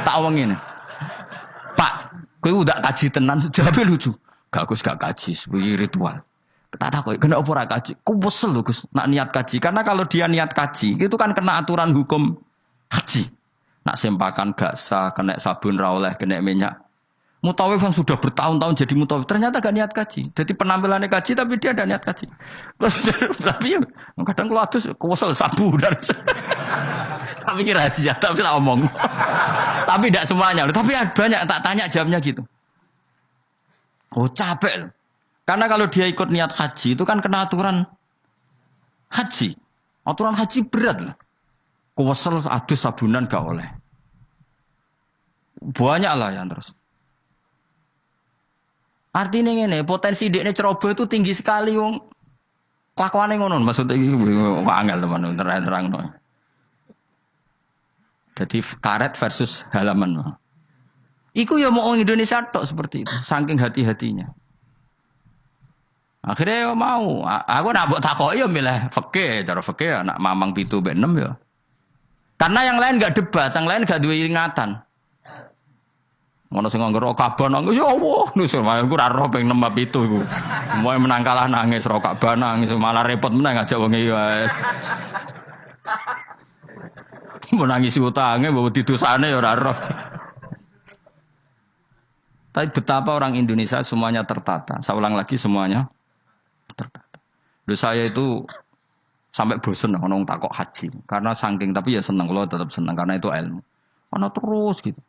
Tak omongin. Pak, kowe udah kaji tenan jawab lucu. Gak Gus gak kaji, sebagai ritual. Tak tahu, kena apa ora kaji? Ku wesel lho Gus, nak niat kaji. Karena kalau dia niat kaji, itu kan kena aturan hukum haji. Nak sempakan gak sah, kena sabun ra oleh, kena minyak. Mutawif yang sudah bertahun-tahun jadi mutawif, ternyata gak niat kaji. Jadi penampilannya kaji, tapi dia ada niat kaji. Tapi ya, kadang kalau atus, ku wesel sabun. Tapi kira rahasia, tapi tak omong. Tapi tidak semuanya. Tapi banyak tak tanya jawabnya gitu. Oh capek loh. Karena kalau dia ikut niat haji itu kan kena aturan haji. Aturan haji berat lah. Kuwesel adus sabunan gak oleh. Banyak lah yang terus. Artinya ini potensi dekne ceroboh itu tinggi sekali wong. Kelakuane ngono maksudnya iki angel teman terang no. Jadi karet versus halaman. Iku ya mau orang Indonesia tok seperti itu, saking hati-hatinya. Akhirnya ya mau, aku nak buat takok ya milih fikih, cara fikih nak mamang 7 mbek 6 ya. Karena yang lain enggak debat, yang lain enggak duwe ingatan. Ngono sing nganggo Ka'bah nangis ya Allah, nus aku ora roh ping 6 mbek 7 iku. Moe menang kalah nangis ro Ka'bah nangis malah repot menang ngajak wong iki wis. Mau nangis utange mbok didosane ya ora roh. Tapi betapa orang Indonesia semuanya tertata. Saya ulang lagi semuanya tertata. Lalu saya itu sampai bosan orang takok haji. Karena saking tapi ya senang loh tetap senang karena itu ilmu. Karena terus gitu.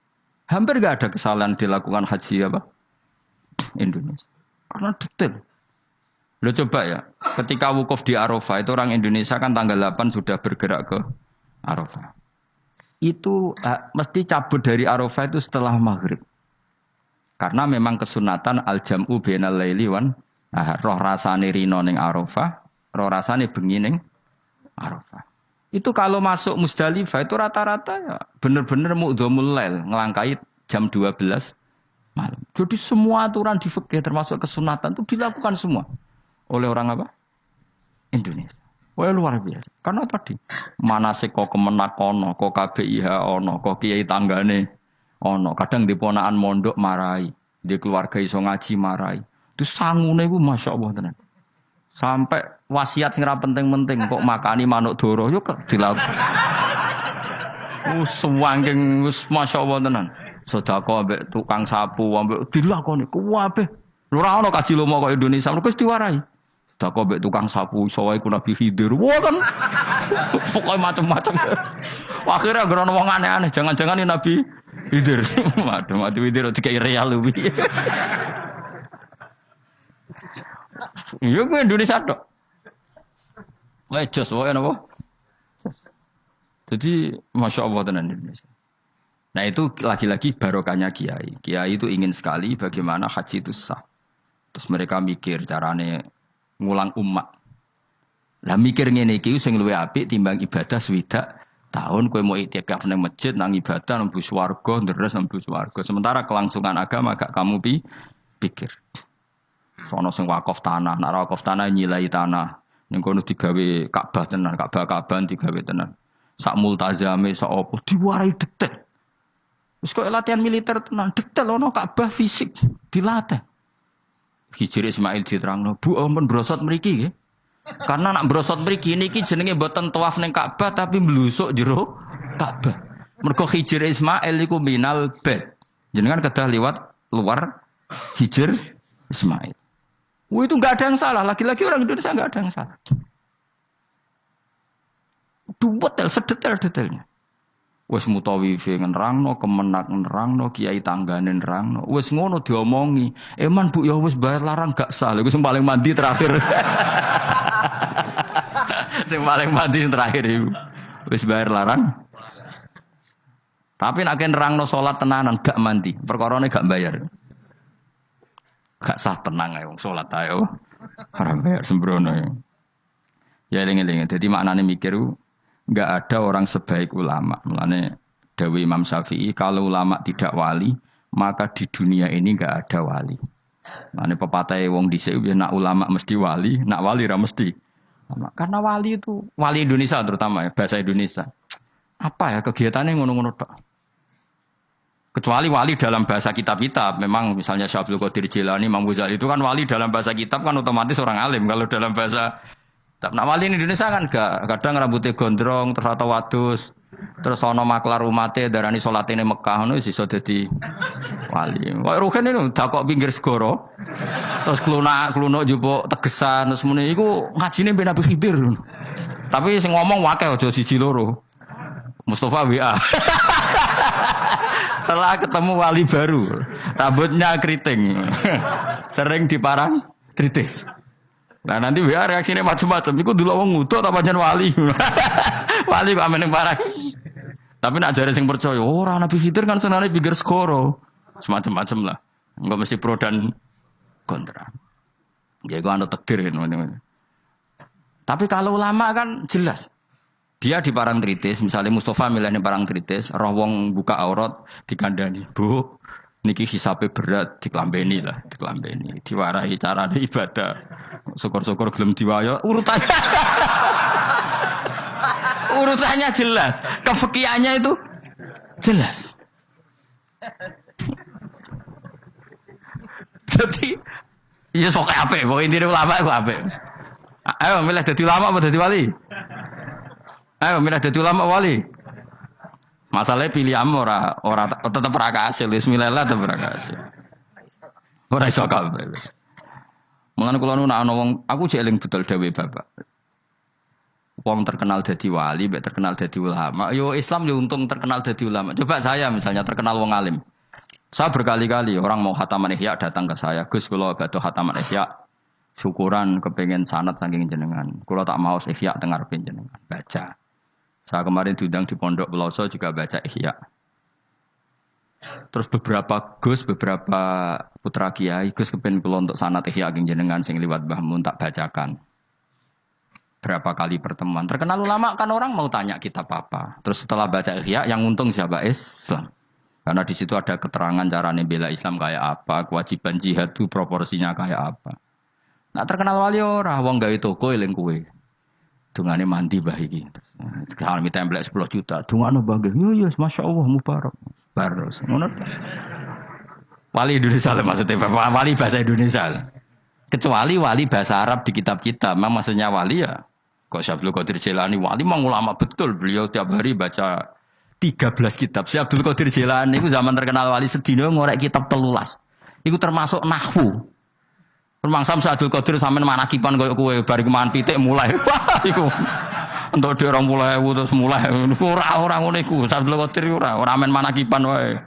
Hampir gak ada kesalahan dilakukan haji apa Indonesia. Karena detail. Lo coba ya. Ketika wukuf di Arafah itu orang Indonesia kan tanggal 8 sudah bergerak ke Arafah. Itu mesti cabut dari Arafah itu setelah maghrib. Karena memang kesunatan al-jam'u bainal laili wan roh rasane rino ning Arafah, roh rasane bengi ning Arafah. Itu kalau masuk Musdalifah itu rata-rata ya bener-bener mu'dhamul lail, ngelangkai jam 12 malam. Jadi semua aturan di fikih termasuk kesunatan itu dilakukan semua oleh orang apa? Indonesia. Wah luar biasa. Karena tadi manasik kok kemenak ono, kok KBIH ono, kok kiai tanggane ono, kadang di ponakan mondok marai, di keluarga iso ngaji marai. Itu sangune iku masyaallah tenan. Sampai wasiat sing ra penting-penting kok makani manuk doro yo dilakukan. Suwangking wis masyaallah tenan. Sedekah ambek tukang sapu ambek dilakoni kuwabe. Lho ora ono kaji lomo kok Indonesia, mergo wis diwarai. Sedekah ambek tukang sapu iso wae ku Nabi Khidir. Wah kan. Pokoke macam-macam. Akhirnya gerono wong aneh-aneh, jangan-jangan ini Nabi Khidir. Waduh, Nabi Khidir dikai real lho. Iya gue Indonesia tok. Wah jos wae napa? Jadi Masya Allah tenan Indonesia. Nah itu lagi-lagi barokahnya kiai. Kiai itu ingin sekali bagaimana haji itu sah. Terus mereka mikir carane ngulang umat. Lah mikir ngene iki sing luwih apik timbang ibadah swidak tahun kowe mau iktikaf nang masjid nang ibadah nang swarga ndres nang swarga. Sementara kelangsungan agama gak kamu pikir. Sono sing wakaf tanah, nek wakaf tanah nyilai tanah. Ning kono digawe Ka'bah tenan, Ka'bah digawe tenan. Sak multazame sak opo diwarai detail. Wis kok latihan militer tenan, detail ono Ka'bah fisik dilatih. Hijri Ismail diterangno, Bu ampun brosot mriki nggih. Karena nak brosot mriki niki jenenge mboten tawaf ning Ka'bah tapi mblusuk jero Ka'bah. Mergo Hijri Ismail iku minal bait. Jenengan kedah liwat luar Hijr Ismail. Itu enggak ada yang salah, lagi-lagi orang Indonesia enggak ada yang salah. Detail, sedetail-detailnya. Wis mutawife nerangno, kemenak nerangno, kiai tanggane nerangno. Wis ngono diomongi. Eman Bu ya wis bayar larang gak sah. Lha sing paling mandi terakhir. Sing paling mandi terakhir iku. Wis bayar larang. Tapi nek nerangno salat tenanan gak mandi, perkarane gak bayar. Gak sah tenang ae wong salat ae. Ora bayar sembrono. Ya eling-eling. Dadi maknane mikir enggak ada orang sebaik ulama. Mulane dawuh Imam Syafi'i, kalau ulama tidak wali, maka di dunia ini enggak ada wali. Mulane pepatah wong dhisik nak ulama mesti wali, nak wali ra mesti. Karena wali itu wali Indonesia terutama ya, bahasa Indonesia. Apa ya kegiatannya ngono-ngono tok. Kecuali wali dalam bahasa kitab-kitab, memang misalnya Syekh Abdul Qadir Jilani, Imam Ghazali itu kan wali dalam bahasa kitab kan otomatis orang alim. Kalau dalam bahasa nah wali di Indonesia kan gak, kadang rambutnya gondrong, terus atau wadus, terus ono maklar umate darani salate ning Mekah ngono wis iso dadi wali. Kok rugen itu dakok pinggir segara. Terus klunuk jupuk tegesan terus muni iku ngajine ben Nabi Khidir. Tapi sing ngomong wakil aja siji loro. Mustafa WA. Setelah ketemu wali baru, rambutnya keriting. Sering diparang tritis. Nah nanti WA reaksinya macam-macam. Iku dulu wong ngutuk apa jan wali. Wali kok ameneng parah. Tapi nak jare sing percaya, ora Nabi Khidir kan senane pinggir segara. Semacam-macam lah. Enggak mesti pro dan kontra. Ya iku anu takdir kan. Tapi kalau ulama kan jelas. Dia di parang tritis, misalnya Mustafa milihnya parang tritis, roh wong buka aurat dikandani. Bu, niki hisabe berat diklambeni lah, diklambeni. Diwarahi carane ibadah. Syukur-syukur gelem diwayo urutannya. Urutannya jelas, kefikihannya itu jelas. Jadi ya sok apik, kok intine ulama kok apik. Ayo milih dadi ulama apa dadi wali? Ayo milih dadi ulama wali. Masalahnya pilih ora tetep ora kasil, bismillah tetep ora kasil. Ora iso kabeh. Mengenai kalau nu ana wong, aku jek eling betul dawuh bapak. Wong terkenal jadi wali, mbek terkenal jadi ulama. Yo Islam yo untung terkenal jadi ulama. Coba saya misalnya terkenal wong alim. Saya berkali-kali orang mau khataman Ihya datang ke saya. Gus kula badhe khataman Ihya. Syukuran kepengen sanad saking jenengan. Kula tak mau Ihya teng ngarepe jenengan. Baca. Saya kemarin diundang di Pondok Pelosok juga baca Ihya. Terus beberapa putra kiai Gus kepen kula untuk sanad Ihya king jenengan sing liwat Mbah Mun tak bacakan. Berapa kali pertemuan. Terkenal ulama kan orang mau tanya kitab apa. Terus setelah baca Ihya yang untung siapa? Islam. Karena di situ ada keterangan carane bela Islam kayak apa, kewajiban jihad itu proporsinya kayak apa. Nah terkenal wali ora wong gawe toko eling kowe. Dungane mandi mbah iki. Kalau minta template 10 juta, dungane bangga. Yo masyaallah mubarak. Baros, ngono. Wali Indonesia lah maksudnya, wali bahasa Indonesia. Kecuali wali bahasa Arab di kitab-kitab, memang maksudnya wali ya. Kok Syekh Abdul Qadir Jilani wali memang ulama betul, beliau tiap hari baca 13 kitab. Syekh Abdul Qadir Jilani itu zaman terkenal wali sedina ngorek kitab 13. Itu termasuk nahwu. Permangsam Syekh Abdul Qadir sampean manakipan koyo kowe bar mangan pitik mulai. Wah, iku. Entuk dhe 20.000 terus mulai ora ngono iku. Syekh Abdul Qadir ora men manakipan wae.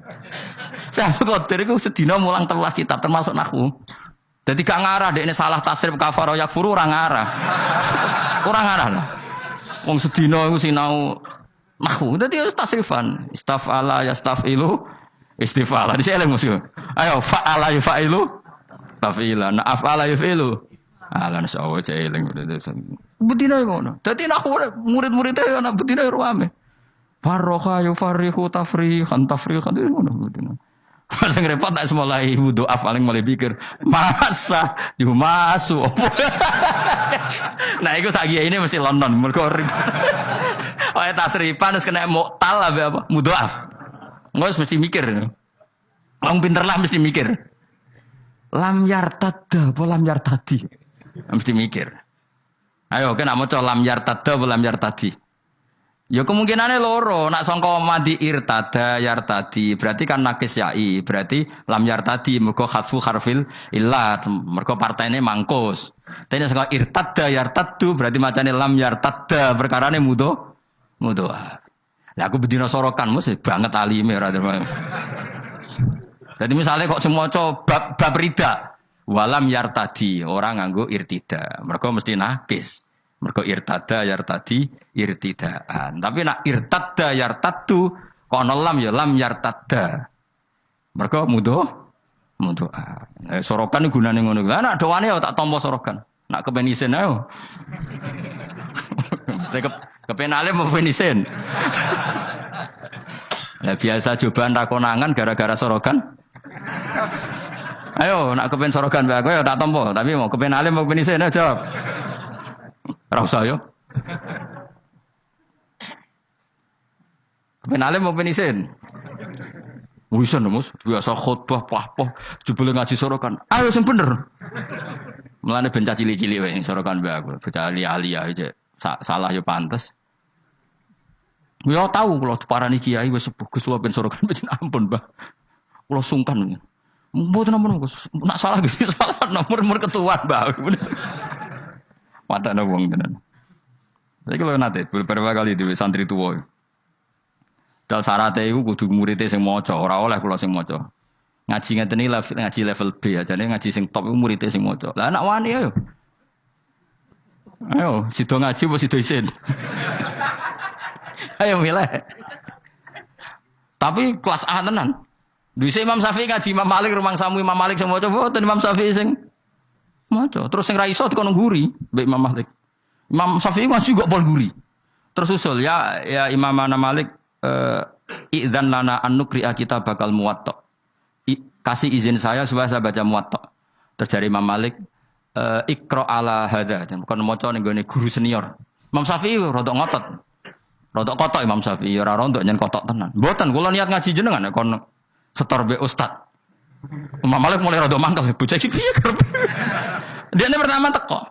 Syekh Abdul Qadir iku sedina mulang 13 kitab termasuk nahwu. Dadi gak ngarah dekne salah tasrif kafara yakfuru ora ngarah. Ora ngarah. Wong sedina iku sinau nahwu. Dadi tasrifan istafala yastafilu istifala. Dise eling mesti. Ayo fa'ala yafilu tafila. Na afala yafilu. Ala nasawa eling. Betina ngono. Dadi nahwu murid-muridé ana betina ruame. Farroha yufarihu tafrihan ngono betina. Masa ngerepot tak semulai wudu paling mulai pikir masa dimasu. Nah itu sagia ini mesti London mergo. Oh tasrifan terus kena muktal apa mudoaf. Nggak mesti mikir. Orang pinter lah mesti mikir. Lam yartada apa lam yartadi. Mesti mikir. Ayo kena maca lam yartada apa lam yartadi. Ya kemungkinannya loro, nak sangka mandi irtada yartadi, berarti kan nakis yai, berarti lam yartadi, mergo khatfu harfil illat, mergo partainya mangkus. Tapi sangka irtada yartadu, berarti macamnya lam yartada, perkarane mudo. Lah aku bedino sorokan mesti banget alime ora. Jadi misalnya kok semua bab rida, walam yartadi orang nganggo irtida, mereka mesti nakis, mereka irtada yartadi irtidaan. Tapi nak irtada yartadu, kok lam ya lam yartada, mereka mudo. Sorokan ini gunanya ngono. Lah nak doane ya tak tompo sorokan, nak kepenisen ayo. Mesti kepenale mau penisen. Lah biasa cobaan rakonangan gara-gara sorokan. Ayo nak kepen sorokan bae aku ya tak tompo, tapi mau kepen alim mau kepen isen jawab. Ora usah yo. Kepen alim mau kepen isen. Wisan Mus, biasa khotbah pah-pah jebule ngaji sorokan. Ayo sing bener. Mulane ben cilik-cilik wae sorokan bae aku, bocah ali-ali aja. Salah yo pantes. Ya tahu kalau parani kiai wis bagus lho ben sorokan ben ampun, Mbah. Kula sungkan. Mboten ampun nak salah gitu salah nomor ketua Mbah. Matane wong tenan. Saiki lho nate beberapa kali di santri tuwa. Dal syaratte iku kudu murid sing maca, ora oleh kula sing maca. Ngaji ngeten iki ngaji level B ajane ngaji sing top iku murid sing maca. Lah anak wani ayo. Ayo, sido ngaji apa sido isin? Ayo milih. Tapi kelas A tenan. Dhisik Imam Syafi'i ngaji Imam Malik rumang samu Imam Malik sing maca boten Imam Syafi'i sing maca. Terus sing ra iso dikono nguri mbek Imam Malik. Imam Syafi'i ngaji kok pol nguri. Terus usul ya Imam Malik idzan lana an nuqri'a kita bakal muwatta. Kasih izin saya supaya saya baca muwatta. Terus dari Imam Malik ikra ala hadza. Bukan maca ning gone guru senior. Imam Syafi'i rodok ngotot. Rodok kotok Imam Syafi'i ora rodok nyen kotok tenan. Mboten kula niat ngaji jenengan kon setor be ustad. Imam Malik mulai rodok mangkel bocah iki piye kerep. Dia pertama teko.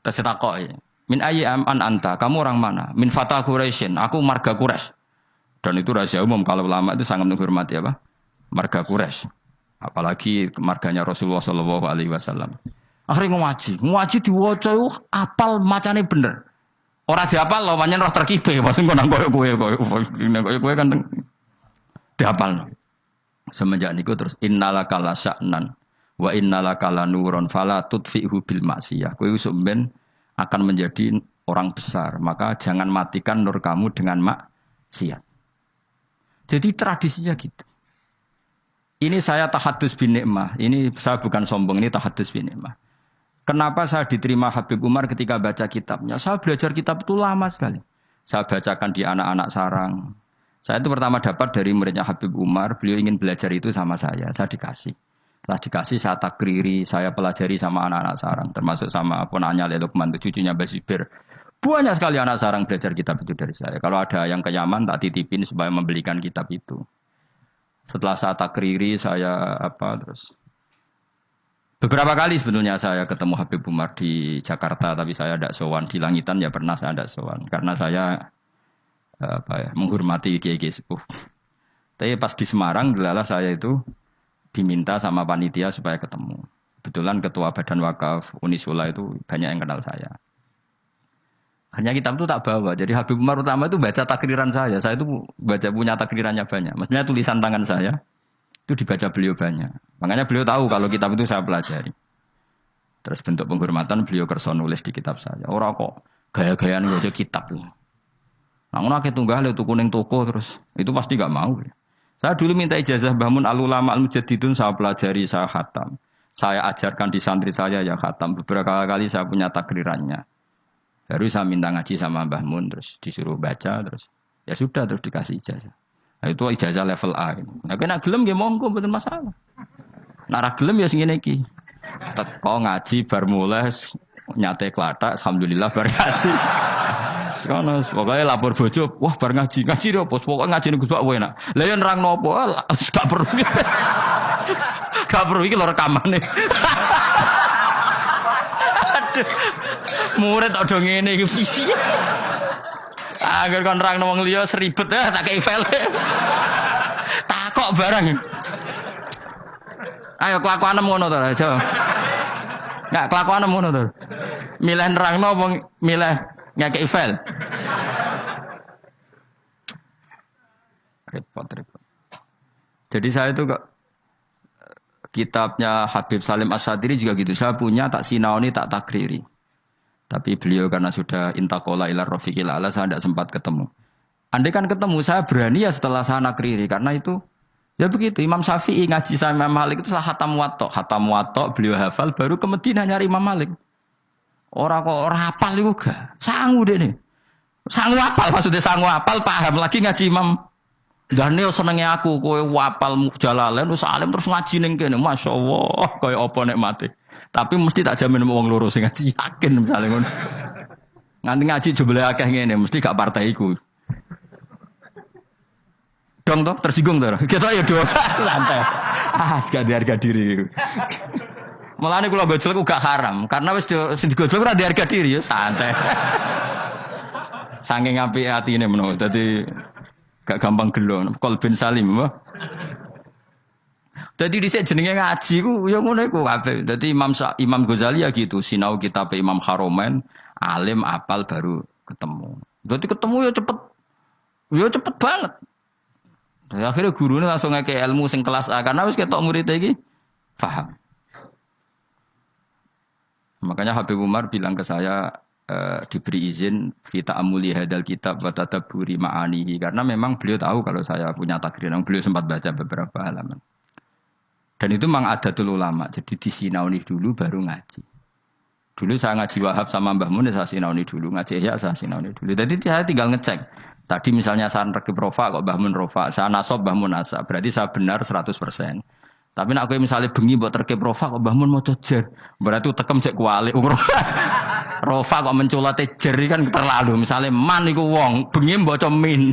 Terus takoki, "Min ayyi an anta? Kamu orang mana?" "Min fata Quraisyin." Aku marga Quraisy. Dan itu rahasia umum kalau ulama itu sangat menghormati apa? Marga Quraisy. Apalagi marganya Rasulullah sallallahu alaihi wasallam. Akhirnya ngaji diwaca apal macane bener. Ora dihafal lho, pancen roh terkibe, pancen kono kowe kan dihafal. Semenjak niku terus innalaka la sya'nan wa innalaka la nurun fala tudfi'hu bil maksiyah. Kowe sampean akan menjadi orang besar, maka jangan matikan nur kamu dengan maksiat. Jadi tradisinya gitu. Ini saya tahadus bin nikmah. Ini saya bukan sombong, ini tahadus bin nikmah. Kenapa saya diterima Habib Umar ketika baca kitabnya? Saya belajar kitab itu lama sekali. Saya bacakan di anak-anak sarang. Saya itu pertama dapat dari muridnya Habib Umar. Beliau ingin belajar itu sama saya dikasih. Setelah dikasih, saya takriri, saya pelajari sama anak-anak sarang. Termasuk sama ponanya Lukman, cucunya Basibir. Banyak sekali anak sarang belajar kitab itu dari saya. Kalau ada yang ke Yaman, tak titipin supaya membelikan kitab itu. Setelah saya takriri, terus... Beberapa kali sebetulnya saya ketemu Habib Umar di Jakarta, tapi saya tidak sowan. Di Langitan ya pernah saya tidak sowan, karena saya menghormati kiai-kiai sepuh. Tapi pas di Semarang, delalah saya itu diminta sama panitia supaya ketemu. Kebetulan ketua Badan Wakaf Unisula itu banyak yang kenal saya. Hanya kitab itu tak bawa. Jadi Habib Umar utama itu baca takriran saya. Saya itu punya takrirannya banyak. Maksudnya tulisan tangan saya. Itu dibaca beliau banyak. Makanya beliau tahu kalau kitab itu saya pelajari. Terus bentuk penghormatan beliau kersa nulis di kitab saya. Orang kok gaya-gayaan baca kitab. Nah, ngono akeh tunggal itu kuning toko terus. Itu pasti enggak mau. Saya dulu minta ijazah Bahmun Al-Ulama Al-Mujaddidun, saya pelajari, saya khatam. Saya ajarkan di santri saya ya khatam. Beberapa kali saya punya takrirannya. Baru saya minta ngaji sama Mbah Mun terus disuruh baca terus ya sudah terus dikasih ijazah. Nah, itu ijazah level A. Nah, kena gelem ya monggo mboten masalah. Nek gelem ya sing ngene iki. Teko ngaji bar mulai nyate klathak alhamdulillah bar ngaji. Sekono pokoke lapor bojo, wah bar ngaji lho bos pokoke ngaji ning Gus Pak enak. Lah ya nerangno apa gak perlu. Gak perlu iki lho rekamane. Aduh. Murid ado ngene iki piye. Agar kon nerangno wong liya seribet tak kei file. Takok barang. Ayo kelakuanem ngono to, aja. Enggak kelakuanem ngono to. Milih nerangno apa milih ngekeki file? repot. Jadi saya itu kok kitabnya Habib Salim As-Sadiri juga gitu. Saya punya tak sinaoni tak takriri. Tapi beliau karena sudah intakola ila rafiqil ala saya tidak sempat ketemu. Andai kan ketemu saya berani ya setelah saya nakriri karena itu ya begitu. Imam Syafi'i ngaji sama Imam Malik itu salah khatam watok beliau hafal baru ke Madinah nyari Imam Malik. Orang kok hafal itu gak sangu deh nih. Sangu hafal maksudnya sangu hafal paham lagi ngaji Imam. Dan ini senengnya aku kowe wapal Jalalain wis alim terus ngaji ning kene masyaallah kaya apa nek mati. Tapi mesti tak jamin wong loro sing ngaji yakin misale ngono. Nganti ngaji jebule akeh ngene mesti gak partai iku. Dong toh tersinggung to. Kita ya do santai. Gak ada harga diri. Mulane kula gojol ku gak haram karena wis sing digojol ora ada harga diri ya santai. Saking apike atine menawa dadi gak gampang gelo, Kolbin Salim apa? Dadi dhisik jenenge ngaji ku ya ngono iku kabeh. Dadi Imam Ghazali ya gitu, sinau kitab Imam Haromen, alim apal baru ketemu. Dadi ketemu ya cepet. Ya cepet banget. Dan akhirnya gurune langsung ngeke ilmu sing kelas A karena wis ketok murid iki paham. Makanya Habib Umar bilang ke saya diberi izin kita amuli hadal kitab wa tadabburi ma'anihi karena memang beliau tahu kalau saya punya takrir, beliau sempat baca beberapa halaman. Dan itu memang adatul ulama. Jadi disinauni dulu baru ngaji. Dulu saya ngaji Wahab sama Mbah Mun saya sinauni dulu, ngaji Ihya saya sinauni dulu. Jadi saya tinggal ngecek. Tadi misalnya saya rekib rofa kok Mbah Mun rofa, saya nasab Mbah Mun nasab. Berarti saya benar 100%. Tapi nak kowe misalnya bengi mbok terkep rofa kok Mbah Mun maca jer. Berarti tekem cek kualik. Rofa kok menculate jer kan terlalu. Misalnya man iku wong, bengi mbok min.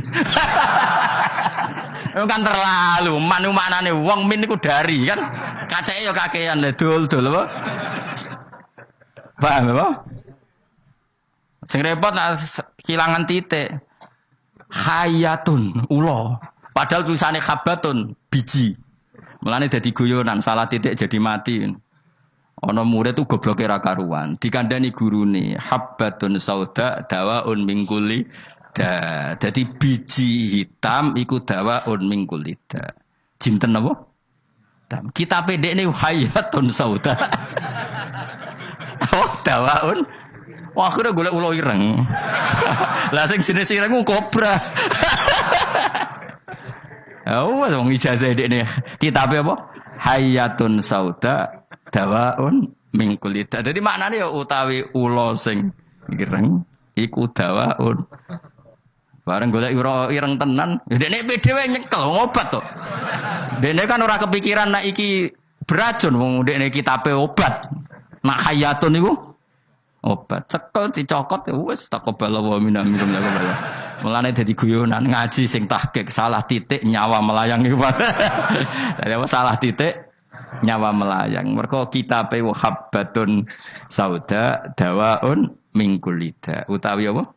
Itu kan terlalu. Man iku maknane wong, min iku dari kan. Kaceke ya kakean dul apa? Paham apa? Sing repot kehilangan titik. Hayatun ulo. Padahal tulisannya khabatun biji. Mulane dadi guyonan, salah titik jadi mati. Ana murid tuh gobloke ra karuan, dikandani gurune, habbatun sauda dawaun min kulli da. Dadi biji hitam iku dawaun min kulli da. Jinten apa? Hitam. Kita pendekne hayatun sauda. Oh, dawaun. Wah, akhirnya golek ulo ireng. Lah sing jenis ireng kobra. Oh, wong ijazah dekne kitabe apa? Hayatun sauda dawaun min kulida. Dadi maknane ya utawi ula sing ireng iku dawaun. Bareng golek ireng tenan, dekne dhewe nyekel ngobat to. Dekne kan ora kepikiran nek iki beracun wong dekne kitabe obat. Nak hayatun iku obat. Cekel dicokot ya wis taqabbal wa minna minkum ya Allah. Mulane dadi guyonan ngaji sing tahqiq salah titik nyawa melayang iku. Dadi apa salah titik nyawa melayang. Mergo kitabe habbatun sauda dawaun min kulida. Utawi apa?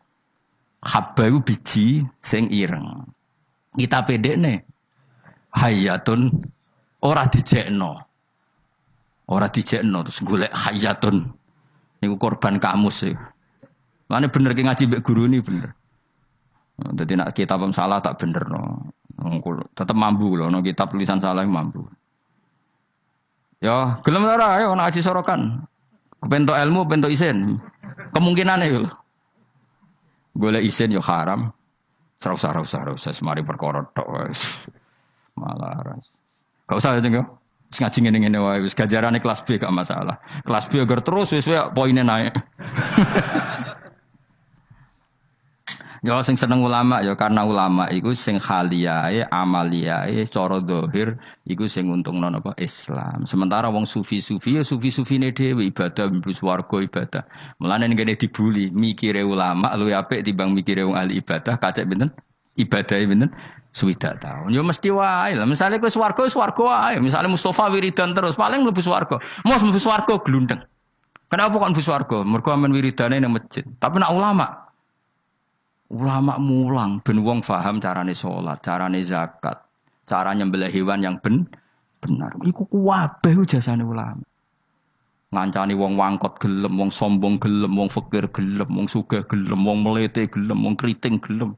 Habba iku biji sing ireng. Kitabe dekne hayatun ora dijekno. Ora dijekno terus golek hayatun. Niku korban kamus sih. Mane bener ki ngaji mbek guru ni bener. Dadi nek kitab salah tak bener no. Tetep mampu lho no kitab tulisan salah mampu. Ya, gelem ora ayo nek ngaji sorokan. Kepentok ilmu, pentok isin. Kemungkinane yo. Golek isin yo haram. Ora usah semari perkara tok wis. Malah ras. Gak usah jeneng yo. Wis ngaji ngene-ngene wae wis ganjarane kelas B gak masalah. Kelas B agar terus wis poinnya naik. Ya sing seneng ulama ya karena ulama iku sing khaliyae amaliyae cara zahir iku sing untungno napa Islam. Sementara wong sufi-sufi ya sufi-sufine dhewe ibadah mlebu swarga ibadah. Mulane ngene dibuli mikire ulama luwih apik timbang mikire wong ahli ibadah kacek pinten? Ibadahe pinten? Swidak taun. Ya mesti wae lah. Misale kowe swarga wae. Misale Mustafa wiridan terus paling mlebu swarga. Mos mlebu swarga glundeng. Kenapa kok mlebu swarga? Mergo amen wiridane nang masjid. Tapi nek ulama mulang ben wong paham carane salat, carane zakat, cara nyembelih hewan yang benar. Iku kabeh jasane ulama. Ngancani wong wangkot gelem, wong sombong gelem, wong fakir gelem, wong sugih gelem, wong melete gelem, wong kriting gelem,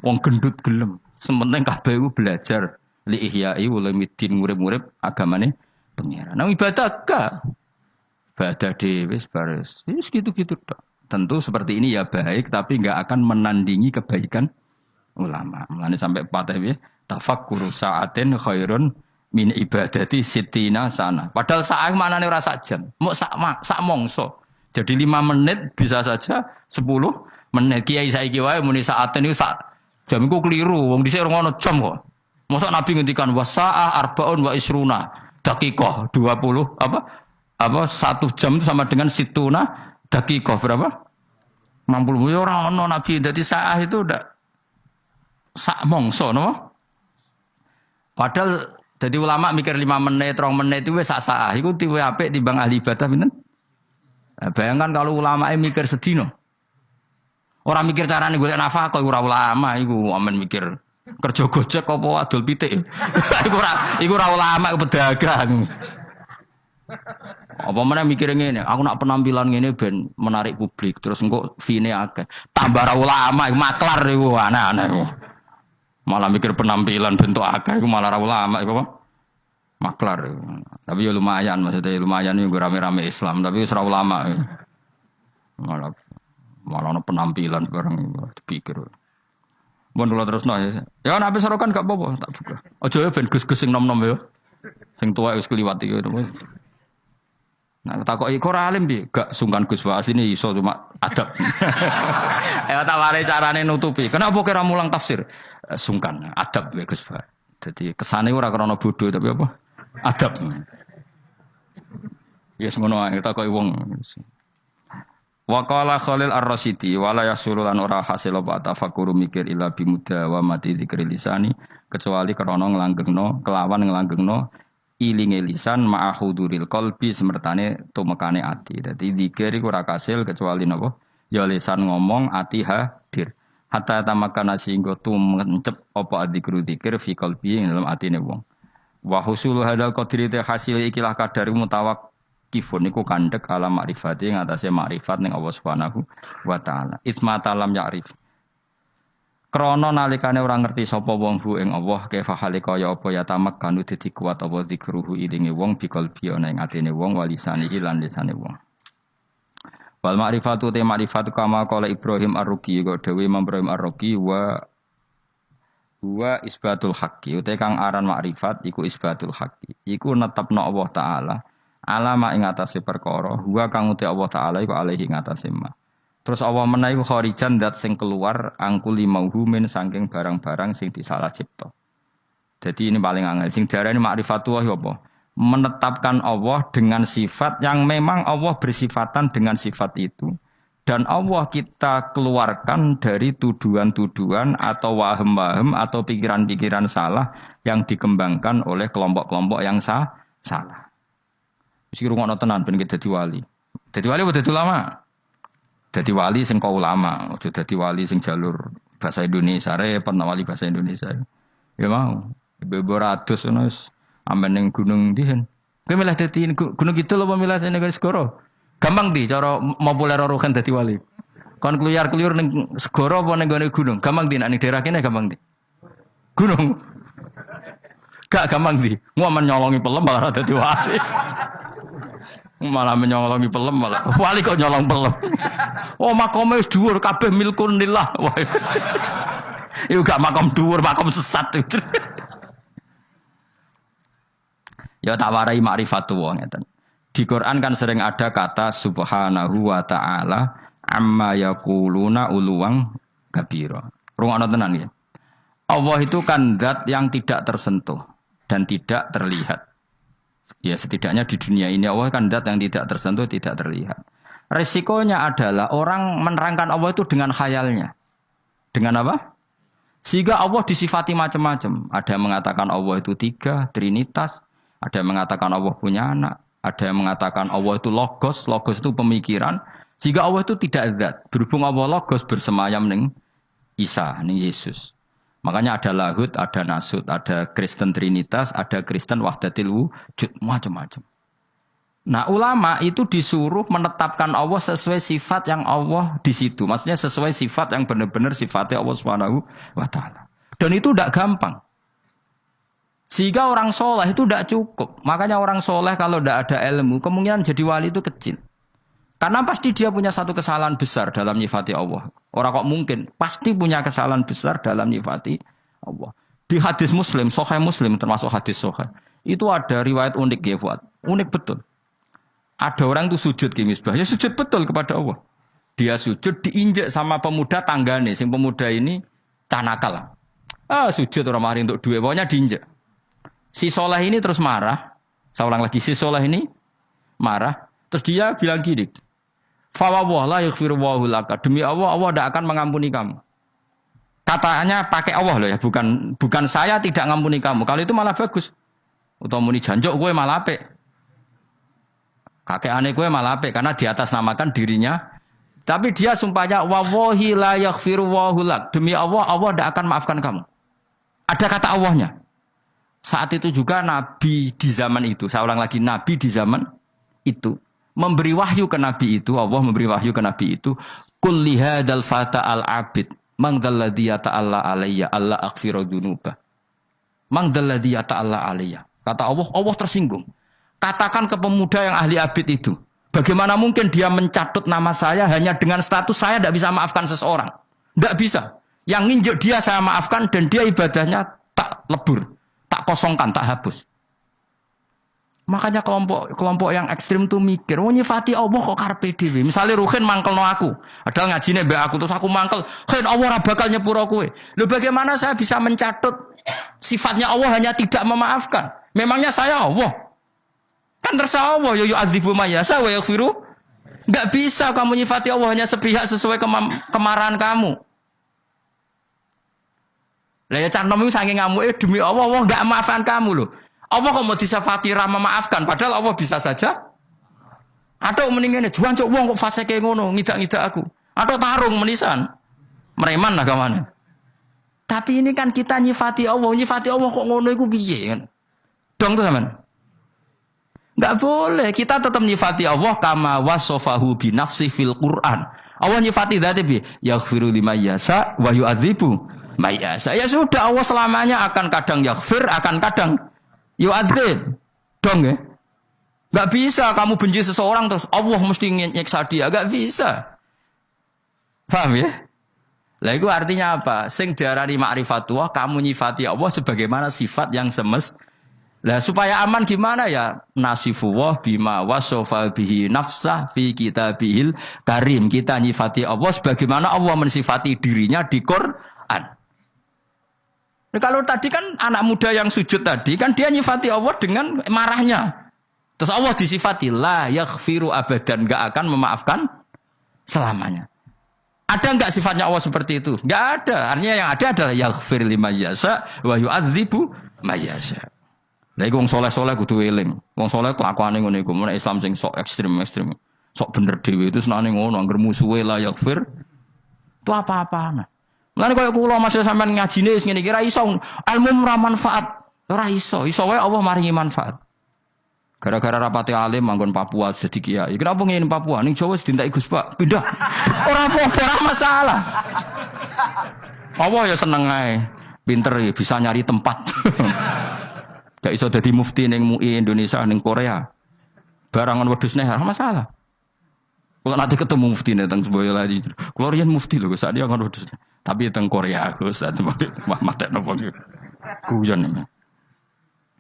wong gendut gelem. Sementing kabeh iku belajar li ihya'i ulumuddin urip-urip agamane pangeran. Nang ibadah gak. Ibadah dhewe baris. Wis gitu-gitu tok. Tentu seperti ini ya baik tapi enggak akan menandingi kebaikan ulama. Mulane sampai patah piye? Tafakkuru sa'atin khairun min ibadati sitina sana. Padahal saat maknane ora sak jam. Mok sak mongso. Jadi 5 menit bisa saja 10 menit. Kiai saiki wae muni saaten niku sak jam iku keliru. Wong dhisik ora ngono jam kok. Mosok Nabi ngendikan wasaah arbaun wa isruna daqiqah 20 apa 1 jam itu sama dengan situna daqiqah berapa? 60. Ya ora ono Nabi. Dadi saah itu udah sak mongso no. Padahal jadi ulama mikir 5 menit, 3 menit itu wis sak saah. Iku tiwe apik timbang ahli ibadah pinten? Nah, bayangkan kalau ulama mikir sedino. Orang mikir carane golek nafkah ora ulama iku amen mikir kerja gojek apa adol pitik. iku ora ulama iku pedagang. Apa meneh mikir ngene, aku nak penampilan ngene ben menarik publik terus engko fine akeh. Tambah ra ulama iku maklar iku aneh-aneh iku. Malah mikir penampilan bentuk akeh iku malah ra ulama iku apa? Maklar. Tapi ya lumayan maksudnya lumayan iku rame-rame Islam tapi wis ra ulama. Malah ono penampilan bareng dipikir. Mun kula terusno ya. Ya nek sorokan gak apa-apa tak buka. Aja ya ben gus-gus sing nom-nom ya. Sing tuwa wis kliwat iki. Nah, takoki kok ora alim piye? Gak sungkan Gus Wa asline iso cuma adab. Ya tak wari carane nutupi. Kenapa kira mulang tafsir? Sungkan, adab ya Gus Wa. Jadi kesane ora krana bodoh tapi apa? Adab. Ya semono ae takoki wong. Wa qala Khalil Ar-Rasyidi wala yasulul an ora hasil apa tafakkur mikir illa bimuda wa mati dzikri lisani kecuali krana nglanggengno kelawan nglanggengno ilinge lisan ma'ahuduril qalbi semertane tumekane ati. Dadi zikir iku ora kasil kecuali napa? Ya lisan ngomong, ati hadir. Hatta tamakana singgo tumencep apa dzikru dzikir fi qalbi ing dalam atine wong. Wa husul hadzal qadri te hasil ikilah kadar mutawaqqifun iku kandhek ala makrifati ing atase makrifat ning Allah Subhanahu wa taala. Itsma talam ya'rif. Krana nalikane ora ngerti sapa wong hu ing Allah kaifa halika ya apa ya tamak kanu dadi kuat apa zikruhu ilinge wong bikal ana ing atine wong walisane lan lisane wong. Wal ma'rifatu te ma'rifatu kama qala Ibrahim Ar-Ruqi kok dhewe Imam Ibrahim Ar-Ruqi wa isbatul haqqi uta kang aran ma'rifat iku isbatul haqqi. Iku netepno Allah taala alama ing atase perkara huwa kang uta Allah taala iku alaihi ing atase ma. Terus Allah menawi kharijan dat sing keluar angkuli mauhumin saking barang-barang sing disalah cipta. Jadi ini paling angel. Sing diarani ma'rifatullah apa? Menetapkan Allah dengan sifat yang memang Allah bersifatan dengan sifat itu. Dan Allah kita keluarkan dari tuduhan-tuduhan atau wahem-wahem atau pikiran-pikiran salah yang dikembangkan oleh kelompok-kelompok yang salah. Mesti rungokno tenan ben dadi wali. Dadi wali apa dadi ulama? Dadi wali sing kau ulama, aja dadi wali sing jalur bahasa Indonesia, repot wali bahasa Indonesia. Ya mau, ibu ratus ngono wis amen ning gunung ndihen. Kowe milih dadi gunung kidul apa milih sing segoro? Gampang di cara populer rohan dadi wali. Kon kluyar-kluyur ning segoro apa ning gone gunung? Gampang di nek ning daerah kene gampang di. Gunung. Gak gampang di. Ngomen nyolongi pelem malah dadi wali. Malah menyolongi pelem malah wali kok nyolong pelem. Oh makome wis dhuwur kabeh milkun lillah. Iku gak makom dhuwur, makom sesat. Ya tak warai ma'rifatullah ngeten. Di Quran kan sering ada kata subhanahu wa ta'ala amma yaquluna uluwang kabira. Rungokno tenan ya. Allah itu kan zat yang tidak tersentuh dan tidak terlihat. Ya setidaknya di dunia ini Allah kan zat yang tidak tersentuh, tidak terlihat. Resikonya adalah orang menerangkan Allah itu dengan khayalnya. Dengan apa? Sehingga Allah disifati macam-macam. Ada yang mengatakan Allah itu 3, trinitas. Ada yang mengatakan Allah punya anak. Ada yang mengatakan Allah itu logos. Logos itu pemikiran. Sehingga Allah itu tidak zat. Berhubung Allah logos bersemayam ning Isa, ning Yesus. Makanya ada lahud, ada nasud, ada Kristen Trinitas, ada Kristen Wahdatil Wujud, macam-macam. Nah, ulama itu disuruh menetapkan Allah sesuai sifat yang Allah di situ. Maksudnya sesuai sifat yang benar-benar sifatnya Allah Subhanahu wa taala. Dan itu tidak gampang. Sehingga orang soleh itu tidak cukup. Makanya orang soleh kalau tidak ada ilmu, kemungkinan jadi wali itu kecil. Karena pasti dia punya satu kesalahan besar dalam nyifati Allah. Orang kok mungkin, pasti punya kesalahan besar dalam nyifati Allah. Di hadis Muslim, Sahih Muslim termasuk hadis Sahih, itu ada riwayat unik ya Fuad. Unik betul. Ada orang itu sujud ke Misbah, ya sujud betul kepada Allah. Dia sujud diinjek sama pemuda tanggane, sing pemuda ini canakal. Sujud orang mari untuk duit, pokoknya diinjek. Si soleh ini terus marah. Saya ulang lagi, si soleh ini marah. Terus dia bilang gini, fawwah la yaghfiru wallahu laka. Demi Allah, Allah tidak akan mengampuni kamu. Katanya pakai Allah loh ya, bukan saya tidak mengampuni kamu. Kalau itu malah bagus. Atau muni janjok gue malah apik. Kakek aneh gue malah apik karena di atas namakan dirinya. Tapi dia sumpahnya wallahi la yaghfiru wallahu lak. Demi Allah, Allah tidak akan maafkan kamu. Ada kata Allahnya. Saat itu juga Nabi di zaman itu, saya ulang lagi, Nabi di zaman itu memberi wahyu ke Nabi itu, Allah memberi wahyu ke Nabi itu, kul lihadal fata al abid, mangdalladhi yata'alla alayya, Allah aghfiru dunuba. Mangdalladhi yata'alla alayya. Kata Allah, Allah tersinggung. Katakan ke pemuda yang ahli abid itu, bagaimana mungkin dia mencatut nama saya hanya dengan status saya tidak bisa maafkan seseorang. Tidak bisa. Yang nginjek dia saya maafkan dan dia ibadahnya tak lebur. Tak kosongkan, tak hapus. Makanya kelompok yang ekstrim tuh mikir, nyifati Allah kok karepe dhewe. Misale Ruhin mangkelno aku, padahal ngajine mbek aku terus aku mangkel, "Hen Allah ora bakal nyepuro kowe." Lho bagaimana saya bisa mencatut sifatnya Allah hanya tidak memaafkan? Memangnya saya Allah? Kan terserah Allah, ya yu'adzibu may yasha wa yaghfiru. Enggak bisa kamu nyifati Allah hanya sepihak sesuai kemarahan kamu. Lah ya cah nom iku saking ngamuke demi Allah, Allah enggak maafkan kamu loh. Allah kok mau disifati ra memaafkan padahal Allah bisa saja. Atau mending ngene, juan cuk wong kok fase kaya ngono, ngidak-ngidak aku. Atau tarung menisan. Mereman lah kawan. Tapi ini kan kita nyifati Allah kok ngono iku piye kan? Dong tuh sampean. Enggak boleh, kita tetap nyifati Allah kama wasofahu bi nafsi fil Quran. Allah nyifati dzat bi yaghfiru liman yasha wa yu'adzibu mayasa. Ya sudah, Allah selamanya akan kadang yaghfir, akan kadang yu'adzib. Dong ya. Enggak bisa kamu benci seseorang terus Allah mesti nyiksa dia, enggak bisa. Paham ya? Lah itu artinya apa? Sing diarani ma'rifatullah, kamu nyifati Allah sebagaimana sifat yang Lah supaya aman gimana ya? Nasifullah bima wasofa bihi nafsah fi kitabihil karim. Kita nyifati Allah sebagaimana Allah mensifati dirinya di Quran. Nah, kalau tadi kan anak muda yang sujud tadi kan dia nyifati Allah dengan marahnya. Terus Allah disifati la yaghfiru abadan, enggak akan memaafkan selamanya. Ada enggak sifatnya Allah seperti itu? Enggak ada. Artinya yang ada adalah yaghfir liman yasha wa yu'adzibu may yasha. Lah iku wong saleh-saleh kudu eling. Wong saleh kelakuane ngene iku, mun Islam sing sok ekstrem. Sok bener dhewe itu senane ngono, anggere musuhe la yaghfir. Itu apa-apaan. Mulane koyo kula masih sampean ngajine wis ngene iki ra iso ilmu ora manfaat. Ora iso wae Allah maringi manfaat. Gara-gara rapati alim manggon Papua jadi kiai. Kenapa ngene Papua? Ning Jawa sedintai Gus Pak. Pindah. Ora apa-apa, ora masalah. Allah ya seneng ae. Pinter ya bisa nyari tempat. Gak iso dadi mufti ning MUI Indonesia ning Korea. Barangan wedhus nek ora masalah. Kalau nanti ketemu mufti nih tentang Boyolali, kalau rian mufti loh, saat dia kan udah, tapi tentang Korea aku saat mata nopo guyon nih.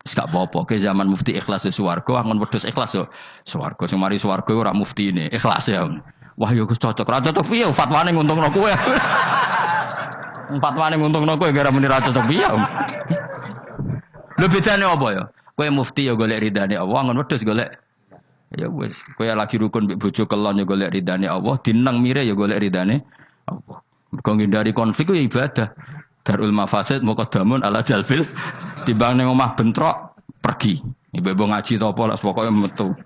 Gak apa-apa, ke zaman mufti ikhlas suwargo, angon wedhus ikhlas yo suwargo, semari suwargo orang mufti ini ikhlas ya. Wah yo cocok, ra cocok piye fatwane nguntungno kowe. Fatwane nguntungno kowe gara muni ra cocok piye. Lho bedane apa ya? Kowe mufti yo golek ridane Allah, angon wedhus golek ya wes, kowe lagi rukun mbek bojo kelon ya golek ridane Allah, dinang mire ya golek ridane Allah. Mergo ngindari konflik ya ibadah. Darul mafasid muqaddamun ala jalbil. Timbang ning omah bentrok pergi. Ibu ngaji to apa lah pokoke metu.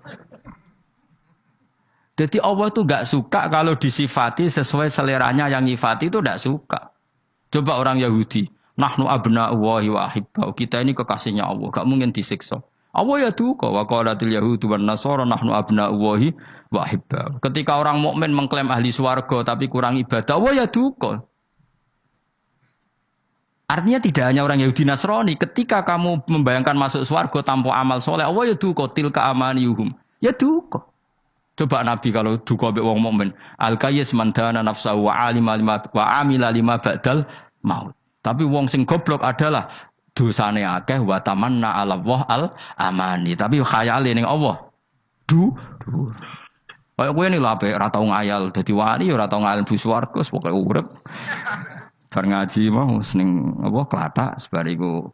Jadi Allah itu enggak suka kalau disifati sesuai seleranya yang nyifati itu enggak suka. Coba orang Yahudi, nahnu abna'ullahi wa ahibbau. Kita ini kekasihnya Allah, enggak mungkin disiksa. Allah ya duka wa qalatil yahudu wan nasara nahnu abna'ullahi wa ahibbau. Ketika orang mukmin mengklaim ahli swarga tapi kurang ibadah, Allah ya duka. Artinya tidak hanya orang Yahudi Nasrani, ketika kamu membayangkan masuk swarga tanpa amal soleh, Allah ya duka tilka amaniyuhum. Ya duka. Coba Nabi kalau duka mbek wong mukmin, al-qayyis man dana nafsahu wa alima lima wa amila lima ba'dal maut. Tapi wong sing goblok adalah dosane akeh wa tamanna ala Allah al amani. Tapi khayale ning Allah. Kayak kowe ini lho apik ora tau ngayal dadi wali ora tau ngayal bu swarga pokoke urip. Bar ngaji mau seneng apa klathak sebariku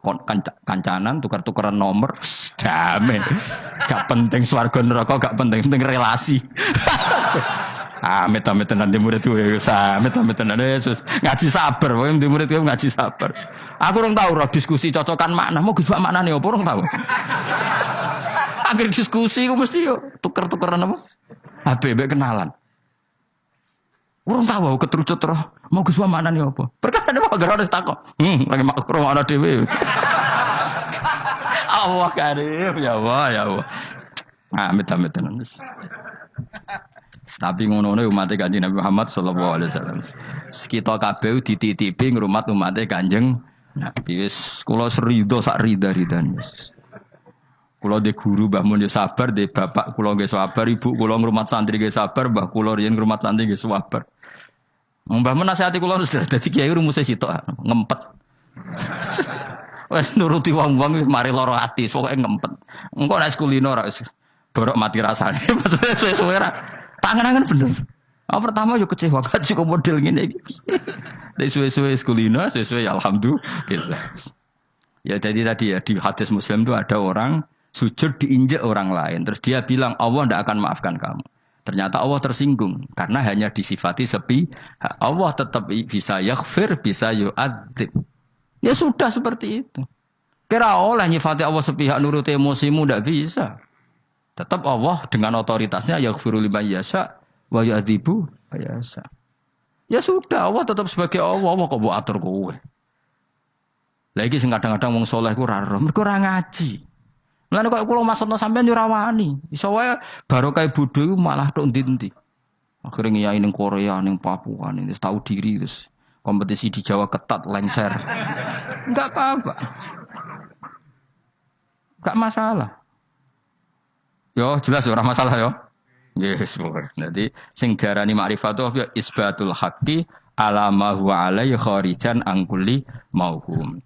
kancanan tukar-tukaran nomor damai. Gak penting swarga neraka gak penting relasi. Amit-amit nanti murid gue amit-amit nanti Yesus ngaji sabar, pokoke nanti murid gue ngaji sabar. Aku orang tahu roh diskusi cocokan makna, mau gus makna nih, apa orang tahu? Akhir diskusi gue mesti yo tuker-tukeran apa? HBB kenalan. Orang tahu keterucut roh, mau gus makna nih apa? Perkara ada apa? Gara-gara takut. Lagi makro mana dewi. Allah karim, ya Allah, ya Allah. Amit-amit nanti. Tapi ngono-ngono umat Kanjeng Nabi Muhammad sallallahu alaihi wasallam. Kita kabeh dititipi ngrumat umat Kanjeng Nabi. Wis kula serido sak rida-ridan. Kula de guru Mbah Mun sabar, de bapak kula nggih sabar, ibu kula ngrumat santri nggih sabar, mbah kula riyen ngrumat santri nggih sabar. Mbah Mun nasihati kula wis dadi kiai rumuse sitok ngempet. Wis nuruti wong-wong mari lara ati, pokoke ngempet. Engko nek kulino ora wis borok mati rasane. Suwe-suwe ora. Tangan-tangan bener. Pertama yo kecewa kaji kok model ngene iki. Nek suwe-suwe kulino, suwe-suwe ya alhamdulillah. Ya jadi tadi ya di hadis Muslim itu ada orang sujud diinjak orang lain. Terus dia bilang Allah tidak akan maafkan kamu. Ternyata Allah tersinggung karena hanya disifati sepi. Allah tetap bisa yaghfir, bisa yu'adzib. Ya sudah seperti itu. Kira oleh nyifati Allah sepihak nurut emosimu tidak bisa. Tetap Allah dengan otoritasnya yaghfiru liman yasha wa yu'adzibu yasha. Ya sudah Allah tetap sebagai Allah kok mbok atur kowe. Lagi sing kadang-kadang wong saleh ku ora roh, mergo ora ngaji. Mulane kok kula maksudna sampean yo ora wani. Iso wae barokah bodho iku malah tok ndi-ndi. Akhire ngiyai ning Korea, ning Papua, ning tahu diri terus kompetisi di Jawa ketat lengser. Enggak apa-apa. Enggak masalah. Yo jelas ora masalah yo. Yes, pokoknya. Jadi sing diarani ma'rifatu ya isbatul haqqi ala ma huwa alaihi kharijan an kulli mauhum.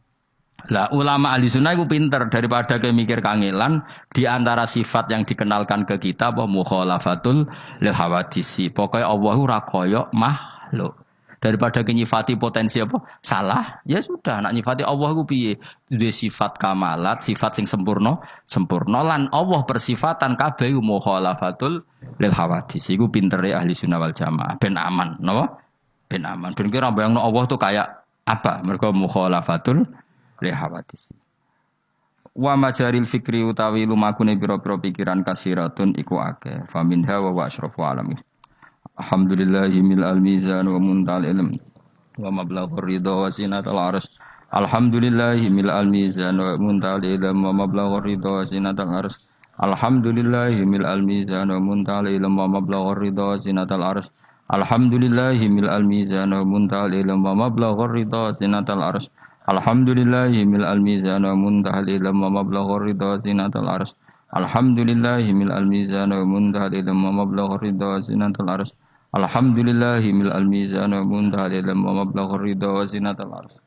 Lah ulama ahli sunnah itu pinter daripada kayak mikir kangelan di antara sifat yang dikenalkan ke kita apa mukhalafatul lil hawadisi. Pokoknya Allah ora kaya makhluk. Daripada nyifati potensi apa? Salah. Ya sudah, nak nyifati Allah ku piye? Duwe sifat kamalat, sifat sing sempurna, sempurna lan Allah persifatan kabeh mukhalafatul lil hawadisi. Iku pintere ahli sunnah wal jamaah ben aman, napa? Ben aman. Ben kira bayangno Allah tuh kayak apa? Mergo mukhalafatul lil hawadisi. Wa majaril fikri utawi lumakune pira-pira pikiran kasiratun iku akeh. Faminha wa asyrafu alamin. Alhamdulillahi mil al-mizan wa muntal ilm wa mablaghur ridha wa zinatal arsy. Alhamdulillahi mil al-mizan wa muntal ilm wa mablaghur ridha wa zinatal arsy. Alhamdulillahi mil al-mizan wa muntal ilm wa mablaghur ridha wa zinatal arsy. Alhamdulillahi mil al-mizan wa muntal ilm wa mablaghur ridha wa zinatal arsy. Alhamdulillahi mil al-mizan wa muntal ilm wa mablaghur ridha wa zinatal arsy. Alhamdulillahi mil al-mizan wa muntal ilm wa mablaghur ridha wa zinatal arsy. Alhamdulillahi mil al-mizan wa muntaha ilm wa mablaghur ridha wa zinatal arsy.